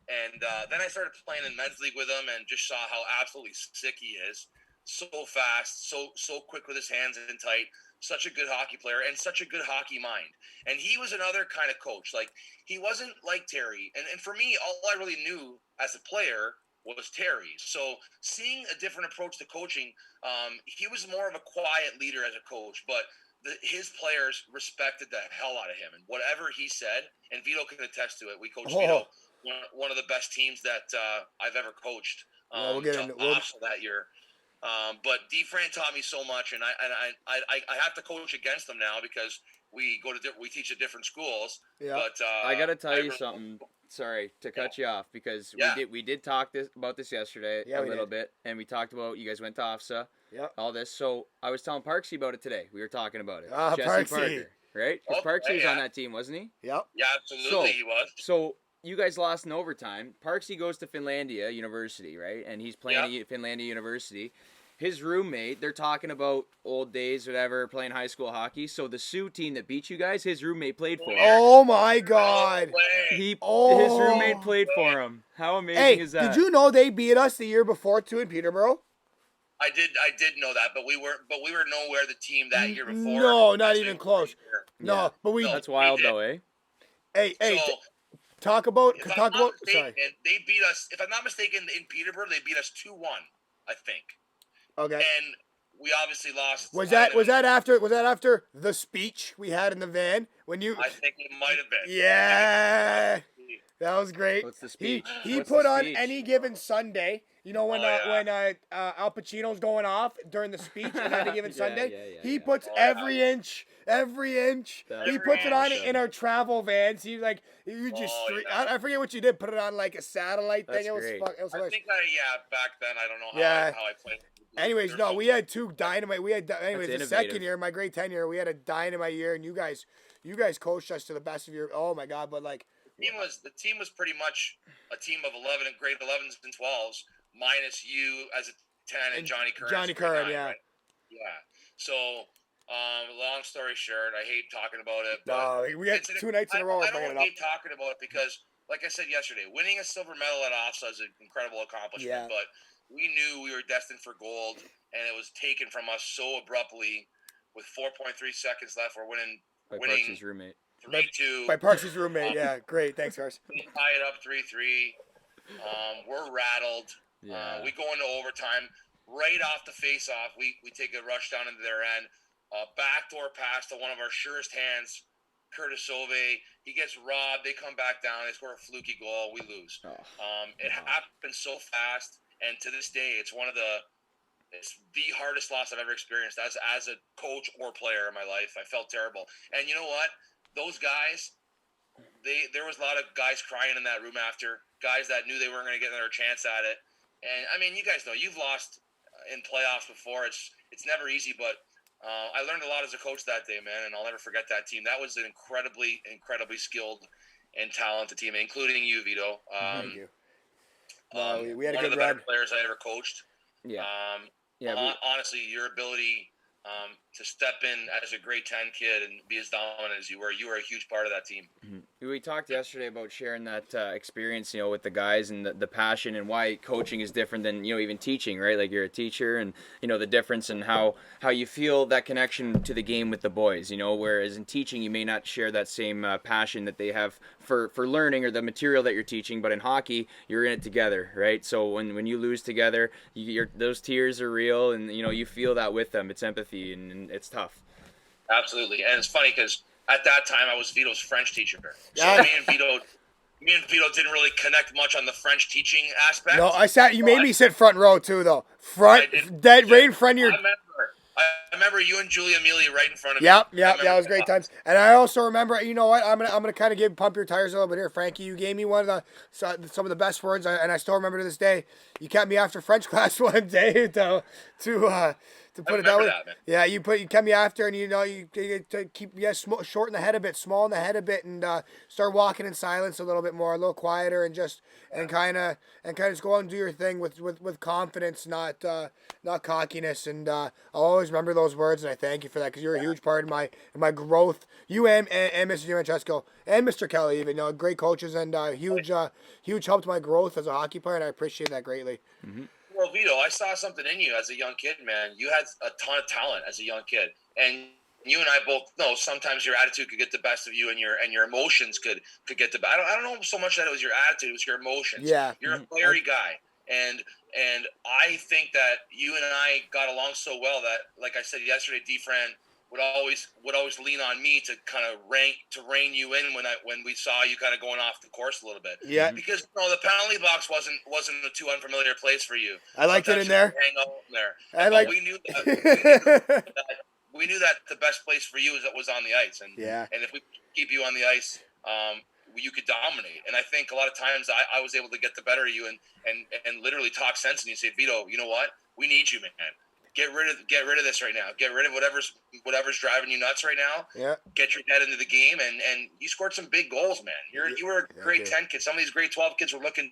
and then I started playing in men's league with him, and just saw how absolutely sick he is. So fast, so quick with his hands in tight. Such a good hockey player and such a good hockey mind. And he was another kind of coach. Like, he wasn't like Terry. And for me, all I really knew as a player was Terry. So seeing a different approach to coaching, he was more of a quiet leader as a coach, but his players respected the hell out of him. And whatever he said, and Vito can attest to it, we coached Vito, one of the best teams that I've ever coached We'll get into that year. But D-Fran taught me so much, and I have to coach against them now because we teach at different schools. Yeah. But I gotta tell you something. Sorry to cut you off because we did talk about this yesterday a little bit, and we talked about you guys went to OFSA. Yep. All this. So I was telling Parksy about it today. We were talking about it. Ah, Jesse Parksy. Parker, right? Because Parksy was on that team, wasn't he? Yep. Yeah, absolutely, he was. So you guys lost in overtime. Parksy goes to Finlandia University, right? And he's playing at Finlandia University. His roommate, they're talking about old days, whatever, playing high school hockey. So the Sioux team that beat you guys, his roommate played for him. Oh my God. His roommate played for him. How amazing is that? Did you know they beat us the year before too in Peterborough? I did know that, but we were nowhere the team that year before. No, not even close. No, but That's wild though, eh? Hey, so, talk about. Sorry, Sorry. they beat us. If I'm not mistaken, in Peterborough, they beat us 2-1, I think. Okay. And we obviously lost. Was that after the speech we had in the van when you? I think it might have been. Yeah. That was great. What's the speech? He put on Any Given Sunday. You know when Al Pacino's going off during the speech on Any Given Sunday. He puts every inch. He puts it on in our travel vans. He's like, you just. I forget what you did. Put it on like a satellite thing. It was great. It was I think back then I don't know how I played. Anyways, no, we had two dynamite. The second innovative. year, my grade 10 year, we had a dynamite year, and you guys coached us to the best of your. Oh my God! But like, the team was pretty much a team of 11 and grade 11s and 12s minus you as a 10 and Johnny Curran. Johnny Curran, nine, yeah. Right? Yeah. So, long story short, I hate talking about it. But we had 2 nights in a row. I don't hate talking about it because, like I said yesterday, winning a silver medal at OFSA is an incredible accomplishment. Yeah. But we knew we were destined for gold, and it was taken from us so abruptly with 4.3 seconds left. We're winning. Parksy's roommate. 3-2. By Parksy's roommate, yeah, great, thanks, Cars. We tie it up 3-3. We're rattled. Yeah. We go into overtime. Right off the face-off, we take a rush down into their end. Backdoor pass to one of our surest hands, Curtis Ove. He gets robbed. They come back down. They score a fluky goal. We lose. It happened so fast, and to this day, it's the hardest loss I've ever experienced as a coach or player in my life. I felt terrible. And you know what? Those guys, there was a lot of guys crying in that room after, guys that knew they weren't going to get another chance at it. And I mean, you guys know you've lost in playoffs before. It's never easy, but I learned a lot as a coach that day, man, and I'll never forget that team. That was an incredibly skilled and talented team, including you, Vito. Thank you. We had a one of good the better run. players I ever coached. Yeah. Honestly, your ability to step in as a grade 10 kid and be as dominant as you were a huge part of that team. We talked yesterday about sharing that experience, with the guys and the passion and why coaching is different than, even teaching, right? Like you're a teacher and, the difference in how you feel that connection to the game with the boys, whereas in teaching you may not share that same passion that they have for learning or the material that you're teaching, but in hockey you're in it together, right? So when you lose together, those tears are real and, you feel that with them. It's empathy and it's tough. Absolutely. And it's funny because at that time, I was Vito's French teacher. So me and Vito didn't really connect much on the French teaching aspect. No, you made me sit front row too, though. Right in front of your. I remember you and Julia Amelia right in front of me. Yep, that was great times. And I also remember, you know what? I'm gonna kind of pump your tires a little bit here, Frankie. You gave me some of the best words, and I still remember to this day. You kept me after French class one day to To I put it that remember way. that, man. Yeah, you come after, and you get to keep shorten the head a bit, small in the head a bit, and start walking in silence a little bit more, a little quieter, and just and kind of just go out and do your thing with confidence, not cockiness. And I'll always remember those words, and I thank you for that because you're a huge part of my growth. You and Mr. DiFrancesco and Mr. Kelly, even great coaches and huge help to my growth as a hockey player, and I appreciate that greatly. Mm-hmm. Well, Vito, I saw something in you as a young kid, man. You had a ton of talent as a young kid, and you and I both know sometimes your attitude could get the best of you, and your emotions could get the best. I don't know so much that it was your attitude; it was your emotions. Yeah. You're a fiery guy, and I think that you and I got along so well that, like I said yesterday, D-Fran would always lean on me to kind of rein you in when we saw you kind of going off the course a little bit. Yeah. Because the penalty box wasn't a too unfamiliar place for you. I liked it in Sometimes there. you hang out in there. I like. We knew that. We knew that the best place for you was on the ice, and if we keep you on the ice, you could dominate. And I think a lot of times I was able to get the better of you and literally talk sense, and you say, Vito, you know what? We need you, man. Get rid of this right now. Get rid of whatever's driving you nuts right now. Yeah. Get your head into the game, and you scored some big goals, man. You were a grade 10 kid. Some of these grade 12 kids were looking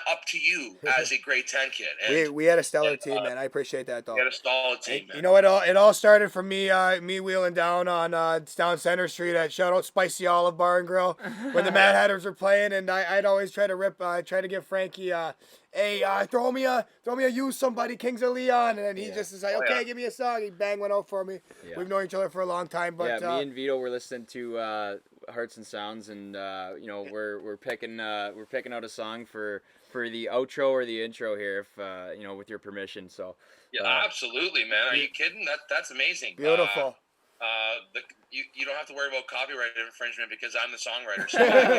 up to you as a grade 10 kid. And, we had a stellar team, man. I appreciate that, though. We had a solid team, man. You know what? It all started from me wheeling down on down Center Street at shout out Spicy Olive Bar and Grill when the Mad Hatters were playing, and I'd always try to give Frankie hey, throw me a use somebody, Kings of Leon, and then he just is like, okay, give me a song. He bang went out for me. Yeah. We've known each other for a long time, but me and Vito were listening to Hearts and Sounds, and we're picking out a song for the outro or the intro here, if with your permission. So absolutely, man. Are you kidding? That's amazing. Beautiful. You don't have to worry about copyright infringement because I'm the songwriter. So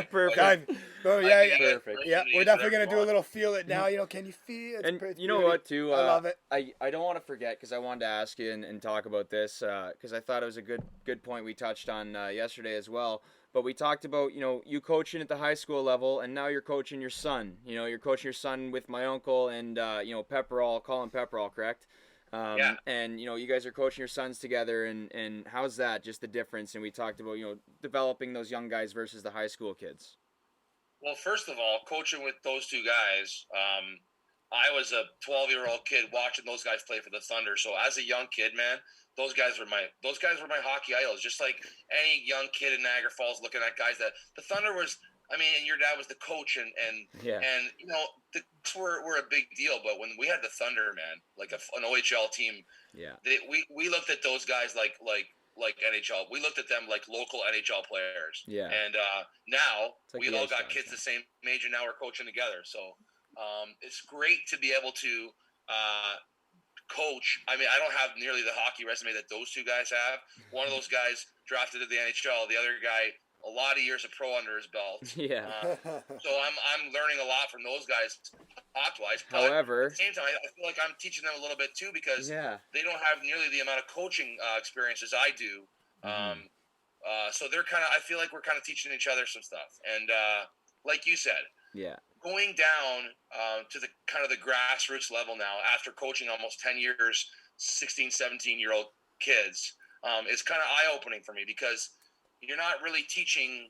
perfect. Perfect. Yeah, we're definitely gonna do a little feel it now. Can you feel it? And you know what, too? I love it. I don't want to forget because I wanted to ask you and talk about this because I thought it was a good point we touched on yesterday as well. But we talked about you coaching at the high school level, and now you're coaching your son. You're coaching your son with my uncle and Pepperall, Colin Pepperall, correct? And you guys are coaching your sons together, and how's that? Just the difference. And we talked about developing those young guys versus the high school kids. Well, first of all, coaching with those two guys, I was a 12-year-old kid watching those guys play for the Thunder. So as a young kid, man, those guys were my hockey idols. Just like any young kid in Niagara Falls looking at guys that the Thunder was. I mean, and your dad was the coach, and the were a big deal. But when we had the Thunder, man, like an OHL team, we looked at those guys like NHL. We looked at them like local NHL players. Yeah. And now we all got kids the same age, and now we're coaching together. So it's great to be able to coach. I mean, I don't have nearly the hockey resume that those two guys have. One of those guys drafted to the NHL. The other guy, a lot of years of pro under his belt. Yeah. So I'm learning a lot from those guys hockey-wise. However, at the same time, I feel like I'm teaching them a little bit too because they don't have nearly the amount of coaching experience as I do. So they're I feel like we're kind of teaching each other some stuff. And like you said, going down to the kind of the grassroots level now after coaching almost 10 years, 16, 17-year-old kids is kind of eye-opening for me because you're not really teaching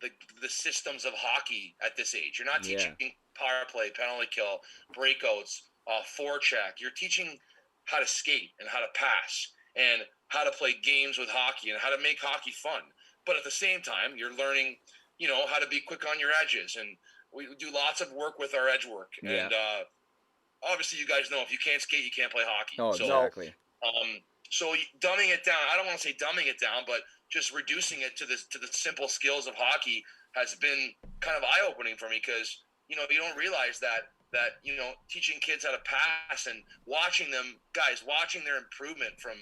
the systems of hockey at this age. You're not teaching power play, penalty kill, breakouts, forecheck. You're teaching how to skate and how to pass and how to play games with hockey and how to make hockey fun. But at the same time, you're learning, how to be quick on your edges. And we do lots of work with our edge work. Yeah. And obviously, you guys know if you can't skate, you can't play hockey. Oh, exactly. So dumbing it down, I don't want to say dumbing it down, but just reducing it to the simple skills of hockey has been kind of eye-opening for me because, you don't realize that teaching kids how to pass and watching their improvement from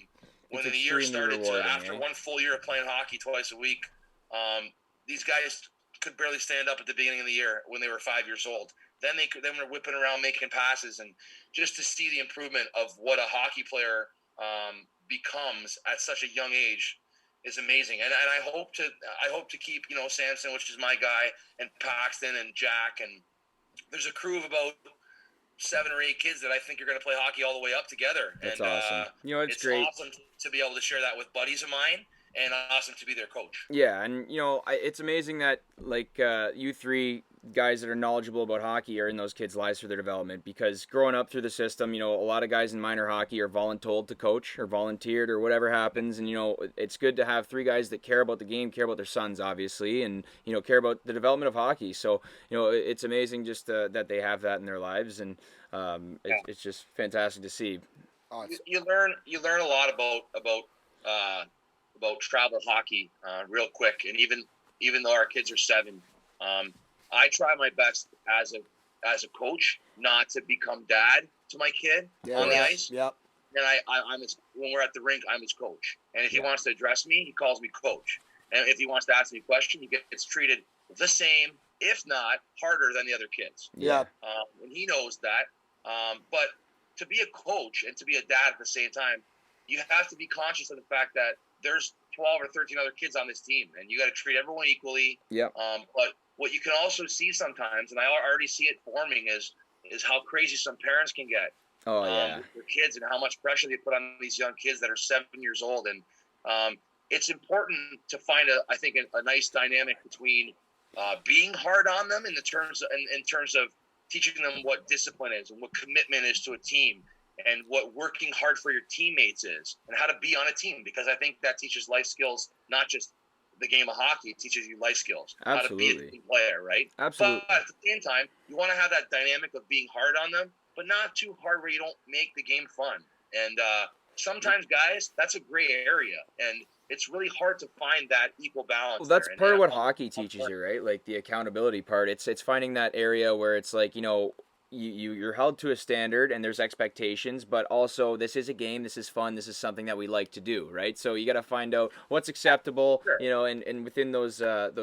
when the year started to after one full year of playing hockey twice a week. These guys could barely stand up at the beginning of the year when they were 5 years old. Then they were whipping around making passes, and just to see the improvement of what a hockey player becomes at such a young age is amazing. And I hope to keep Samson, which is my guy, and Paxton and Jack, and there's a crew of about 7 or 8 kids that I think are going to play hockey all the way up together. That's and awesome. It's it's great. awesome to be able to share that with buddies of mine, and awesome to be their coach. Yeah, and it's amazing that like you three guys that are knowledgeable about hockey are in those kids' lives for their development, because growing up through the system, a lot of guys in minor hockey are voluntold to coach or volunteered or whatever happens, and it's good to have 3 guys that care about the game, care about their sons obviously, and care about the development of hockey. So it's amazing just that they have that in their lives, and it's just fantastic to see. You learn a lot about travel hockey real quick, and even though our kids are 7, I try my best as a coach not to become dad to my kid on the ice. Yep. And I'm when we're at the rink, I'm his coach. And if he wants to address me, he calls me coach. And if he wants to ask me a question, he gets treated the same, if not harder than the other kids. Yeah. And he knows that. But to be a coach and to be a dad at the same time, you have to be conscious of the fact that there's 12 or 13 other kids on this team, and you got to treat everyone equally. Yeah. But what you can also see sometimes, and I already see it forming, is how crazy some parents can get with their kids, and how much pressure they put on these young kids that are 7 years old. And it's important to find a nice dynamic between being hard on them in terms of teaching them what discipline is and what commitment is to a team, and what working hard for your teammates is, and how to be on a team, because I think that teaches life skills, not just the game of hockey. It teaches you life skills. Absolutely. How to be a team player, right? Absolutely. But at the same time, you want to have that dynamic of being hard on them, but not too hard where you don't make the game fun. And sometimes, guys, that's a gray area, and it's really hard to find that equal balance. Well, that's there. part of what hockey teaches you, right? Like the accountability part. It's finding that area where it's like, you're held to a standard and there's expectations, but also this is a game, this is fun, this is something that we like to do, right? So you got to find out what's acceptable, Sure. and within those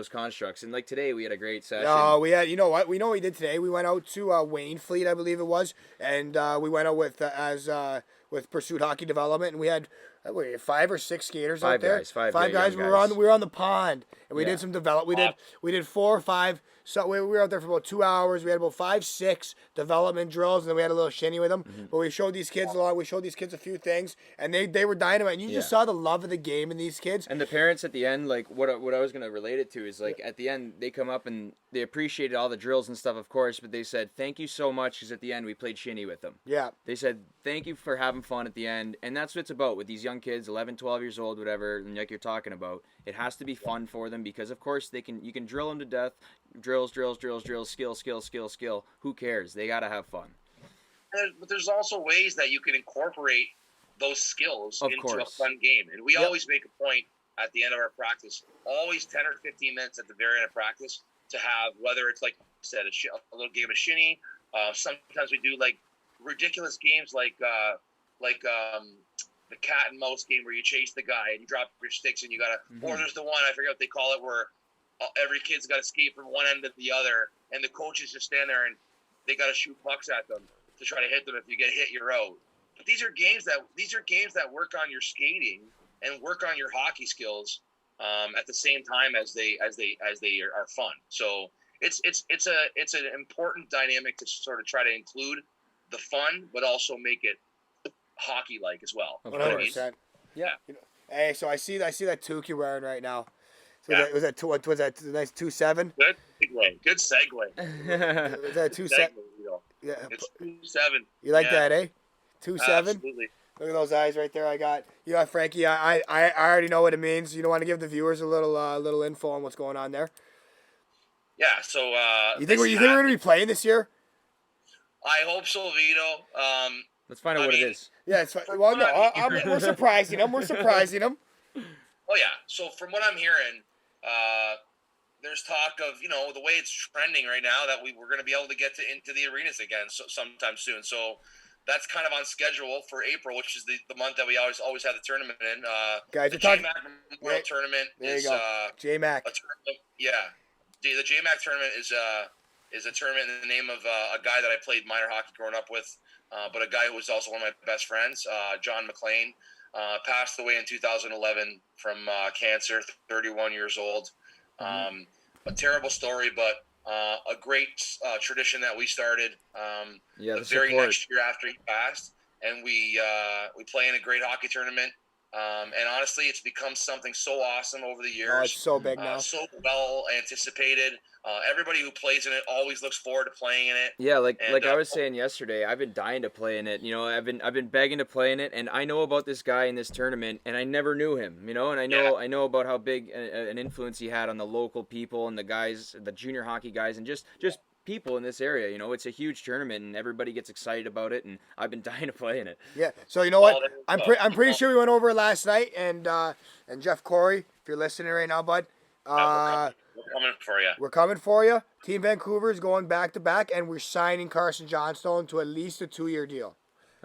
constructs. And like today, we had a great session. We had, what we did today. We went out to Wayne Fleet, I believe it was, and we went out with with Pursuit Hockey Development, and we had 5 or 6 skaters out there. Five guys. We were on the pond, and we did some development. We did 4 or 5. So we were out there for about 2 hours. We had about 5, 6 development drills, and then we had a little shinny with them. But we showed these kids a lot. We showed these kids a few things, and they were dynamite. And you just saw the love of the game in these kids. And the parents at the end, like what I was going to relate it to is like at the end they come up and they appreciated all the drills and stuff, of course, but they said thank you so much, because at the end we played shinny with them. Yeah. They said thank you for having fun at the end, and that's what it's about with these young kids, 11, 12 years old, whatever, and like you're talking about. It has to be fun for them, because of course you can drill them to death, drills, skill. Who cares? They got to have fun. But there's also ways that you can incorporate those skills into a course. fun game. And we always make a point at the end of our practice, always 10 or 15 minutes at the very end of practice, to have, whether it's like I said, a little game of shinny. Sometimes we do like ridiculous games like the cat and mouse game where you chase the guy and you drop your sticks and you gotta. Or there's the one, I forget what they call it, where every kid's got to skate from one end to the other, and the coaches just stand there and they got to shoot pucks at them to try to hit them. If you get hit, you're out. But these are games that work on your skating and work on your hockey skills at the same time as they are fun. So it's an important dynamic to sort of try to include the fun, but also make it hockey-like as well. 100%. Yeah. Hey, so I see that toque you're wearing right now. So Yeah. was that nice 2.7? Good segue. Good segue. Was that 2.7? Yeah. It's 2.7. You like that, eh? 2.7? Absolutely. Look at those eyes right there. I got Frankie. I already know what it means. You don't want to give the viewers a little info on what's going on there. Yeah. So You think we're gonna be playing this year? I hope so, Vito. Let's find out what it is. Yeah, it's fine. Well, no, we're surprising them. Oh yeah. So from what I'm hearing, there's talk of the way it's trending right now that we're going to be able to get into the arenas again sometime soon. So that's kind of on schedule for April, which is the month that we always have the tournament in. Guys, the we're talking. JMAC Memorial Tournament There is you go. JMac. a tournament. Yeah, the JMAC tournament is a tournament in the name of a guy that I played minor hockey growing up with, but a guy who was also one of my best friends, John McLean. Passed away in 2011 from cancer, 31 years old. A terrible story, but a great tradition that we started the very support. next year after he passed, and we play in a great hockey tournament. And honestly, it's become something so awesome over the years. Oh, it's so big now. So well anticipated. Everybody who plays in it always looks forward to playing in it. Yeah, like I was saying yesterday, I've been dying to play in it. You know, I've been begging to play in it, and I know about this guy in this tournament, and I never knew him. You know, and I know about how big an influence he had on the local people and the guys, the junior hockey guys, and just people in this area. You know, it's a huge tournament, and everybody gets excited about it, and I've been dying to play in it. Yeah. So you know what? I'm pretty sure we went over it last night, and Jeff Corey, if you're listening right now, bud. We're coming for you. We're coming for you. Team Vancouver is going back to back, and we're signing Carson Johnstone to at least a 2-year deal.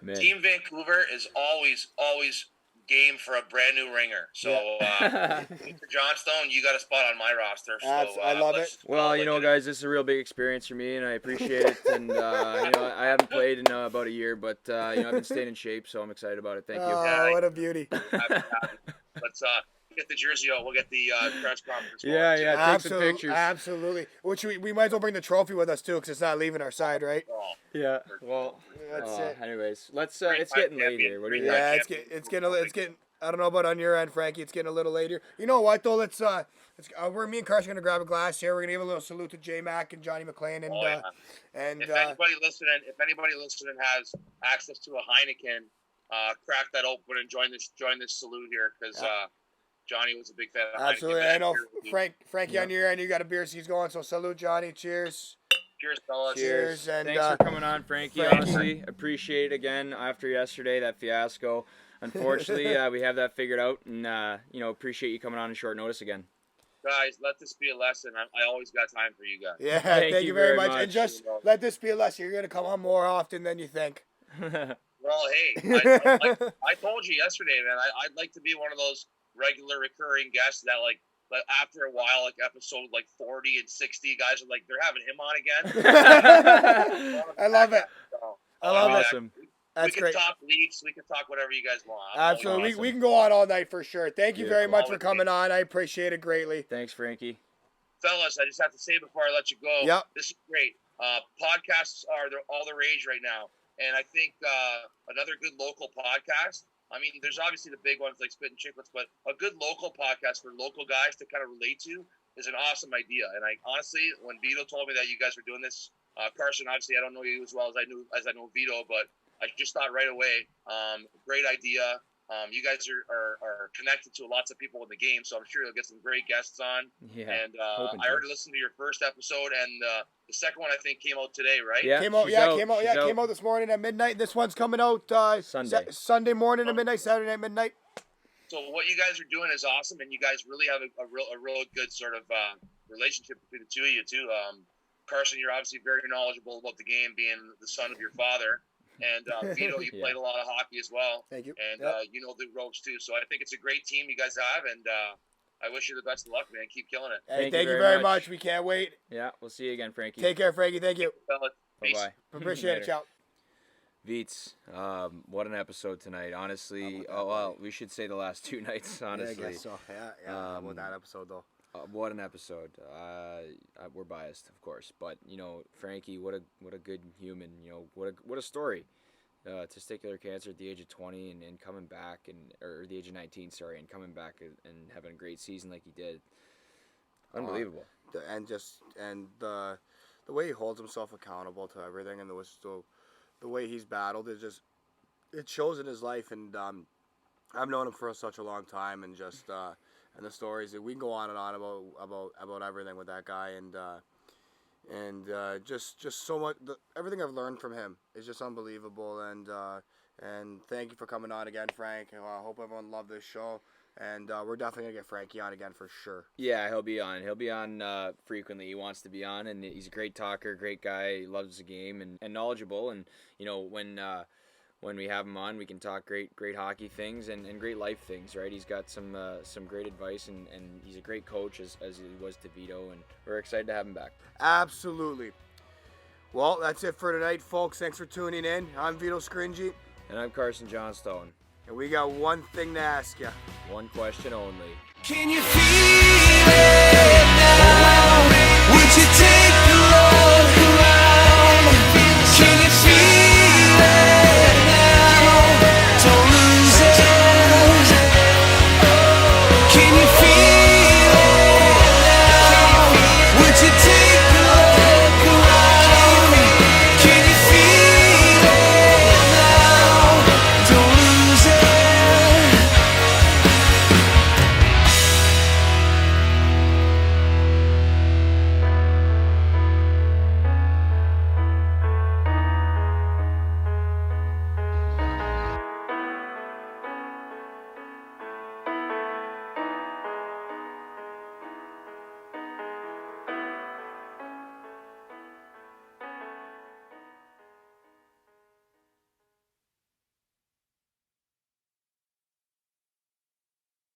Amen. Team Vancouver is always game for a brand new ringer. So, Mr. Johnstone, you got a spot on my roster. So, I love it. Well, you know, guys, this is a real big experience for me, and I appreciate it. And you know, I haven't played in about a year, but you know, I've been staying in shape, so I'm excited about it. Thank you. Oh, what a beauty! Let's get the jersey out. We'll get the press conference. Yeah, take some pictures. Absolutely. Which we might as well bring the trophy with us too, because it's not leaving our side, right? Oh, yeah. Well, that's it. Anyways, let's. It's getting late here. What do you think? Yeah, it's getting. I don't know about on your end, Frankie. It's getting a little later. You know what though? Let's me and Carson gonna grab a glass here. We're gonna give a little salute to J Mac and Johnny McLean and if anybody listening has access to a Heineken, crack that open and join this salute here, because Johnny was a big fan of Heineken. Absolutely. I know Frankie on your end, you got a beer he's going, so salute Johnny. Cheers. Cheers, fellas. Cheers. And thanks for coming on, Frankie. Honestly, appreciate it again after yesterday, that fiasco. Unfortunately, we have that figured out, and you know, appreciate you coming on in short notice again. Guys, let this be a lesson. I always got time for you guys. Yeah, thank you very much. And just let this be a lesson. You're gonna come on more often than you think. Well, hey, I told you yesterday, man. I'd like to be one of those regular recurring guests that like after a while, like episode like 40 and 60, guys are like, they're having him on again. I love it. I love it. Awesome. That's we can talk Leafs. We can talk whatever you guys want. Absolutely. We can go on all night for sure. Thank you very much for coming on. I appreciate it greatly. Thanks, Frankie. Fellas, I just have to say before I let you go, this is great. Podcasts are all the rage right now. And I think another good local podcast, I mean, there's obviously the big ones like Spittin' Chicklets, but a good local podcast for local guys to kind of relate to is an awesome idea. And I honestly, when Vito told me that you guys were doing this, Carson, obviously I don't know you as well as I know Vito, but I just thought right away, great idea. You guys are connected to lots of people in the game, so I'm sure you'll get some great guests on. Yeah. And I already listened to your first episode, and the second one I think came out today, right? Yeah, came out this morning at midnight. This one's coming out Sunday morning at midnight, Saturday night midnight. So what you guys are doing is awesome, and you guys really have a real good sort of relationship between the two of you too. Carson, you're obviously very knowledgeable about the game, being the son of your father. And Vito, you played a lot of hockey as well. Thank you. And you know the ropes too. So I think it's a great team you guys have, and I wish you the best of luck, man. Keep killing it. Hey, thank you very much. We can't wait. Yeah, we'll see you again, Frankie. Take care, Frankie. Thank you. Bye-bye. Appreciate it. Ciao. Veets, what an episode tonight. Honestly, we should say the last two nights, honestly. Yeah, I guess so. Yeah. Well, that episode, though. What an episode. We're biased, of course, but you know, Frankie, what a good human. You know, what a story. Testicular cancer at the age of 20 and coming back, or the age of 19, sorry, and coming back and having a great season like he did. Unbelievable. And the way he holds himself accountable to everything, and the way he's battled it shows in his life. And I've known him for such a long time, and just and the stories that we can go on and on about everything with that guy, and just so much. Everything I've learned from him is just unbelievable. And thank you for coming on again, Frank. I hope everyone loved this show. And we're definitely going to get Frankie on again for sure. Yeah, he'll be on. He'll be on frequently. He wants to be on, and he's a great talker, great guy. He loves the game and knowledgeable. And, you know, when we have him on, we can talk great hockey things and great life things, right? He's got some great advice, and he's a great coach as he was to Vito, and we're excited to have him back. Absolutely. Well, that's it for tonight, folks. Thanks for tuning in. I'm Vito Scringy. And I'm Carson Johnstone. And we got one thing to ask you. One question only. Can you feel it now? Would you take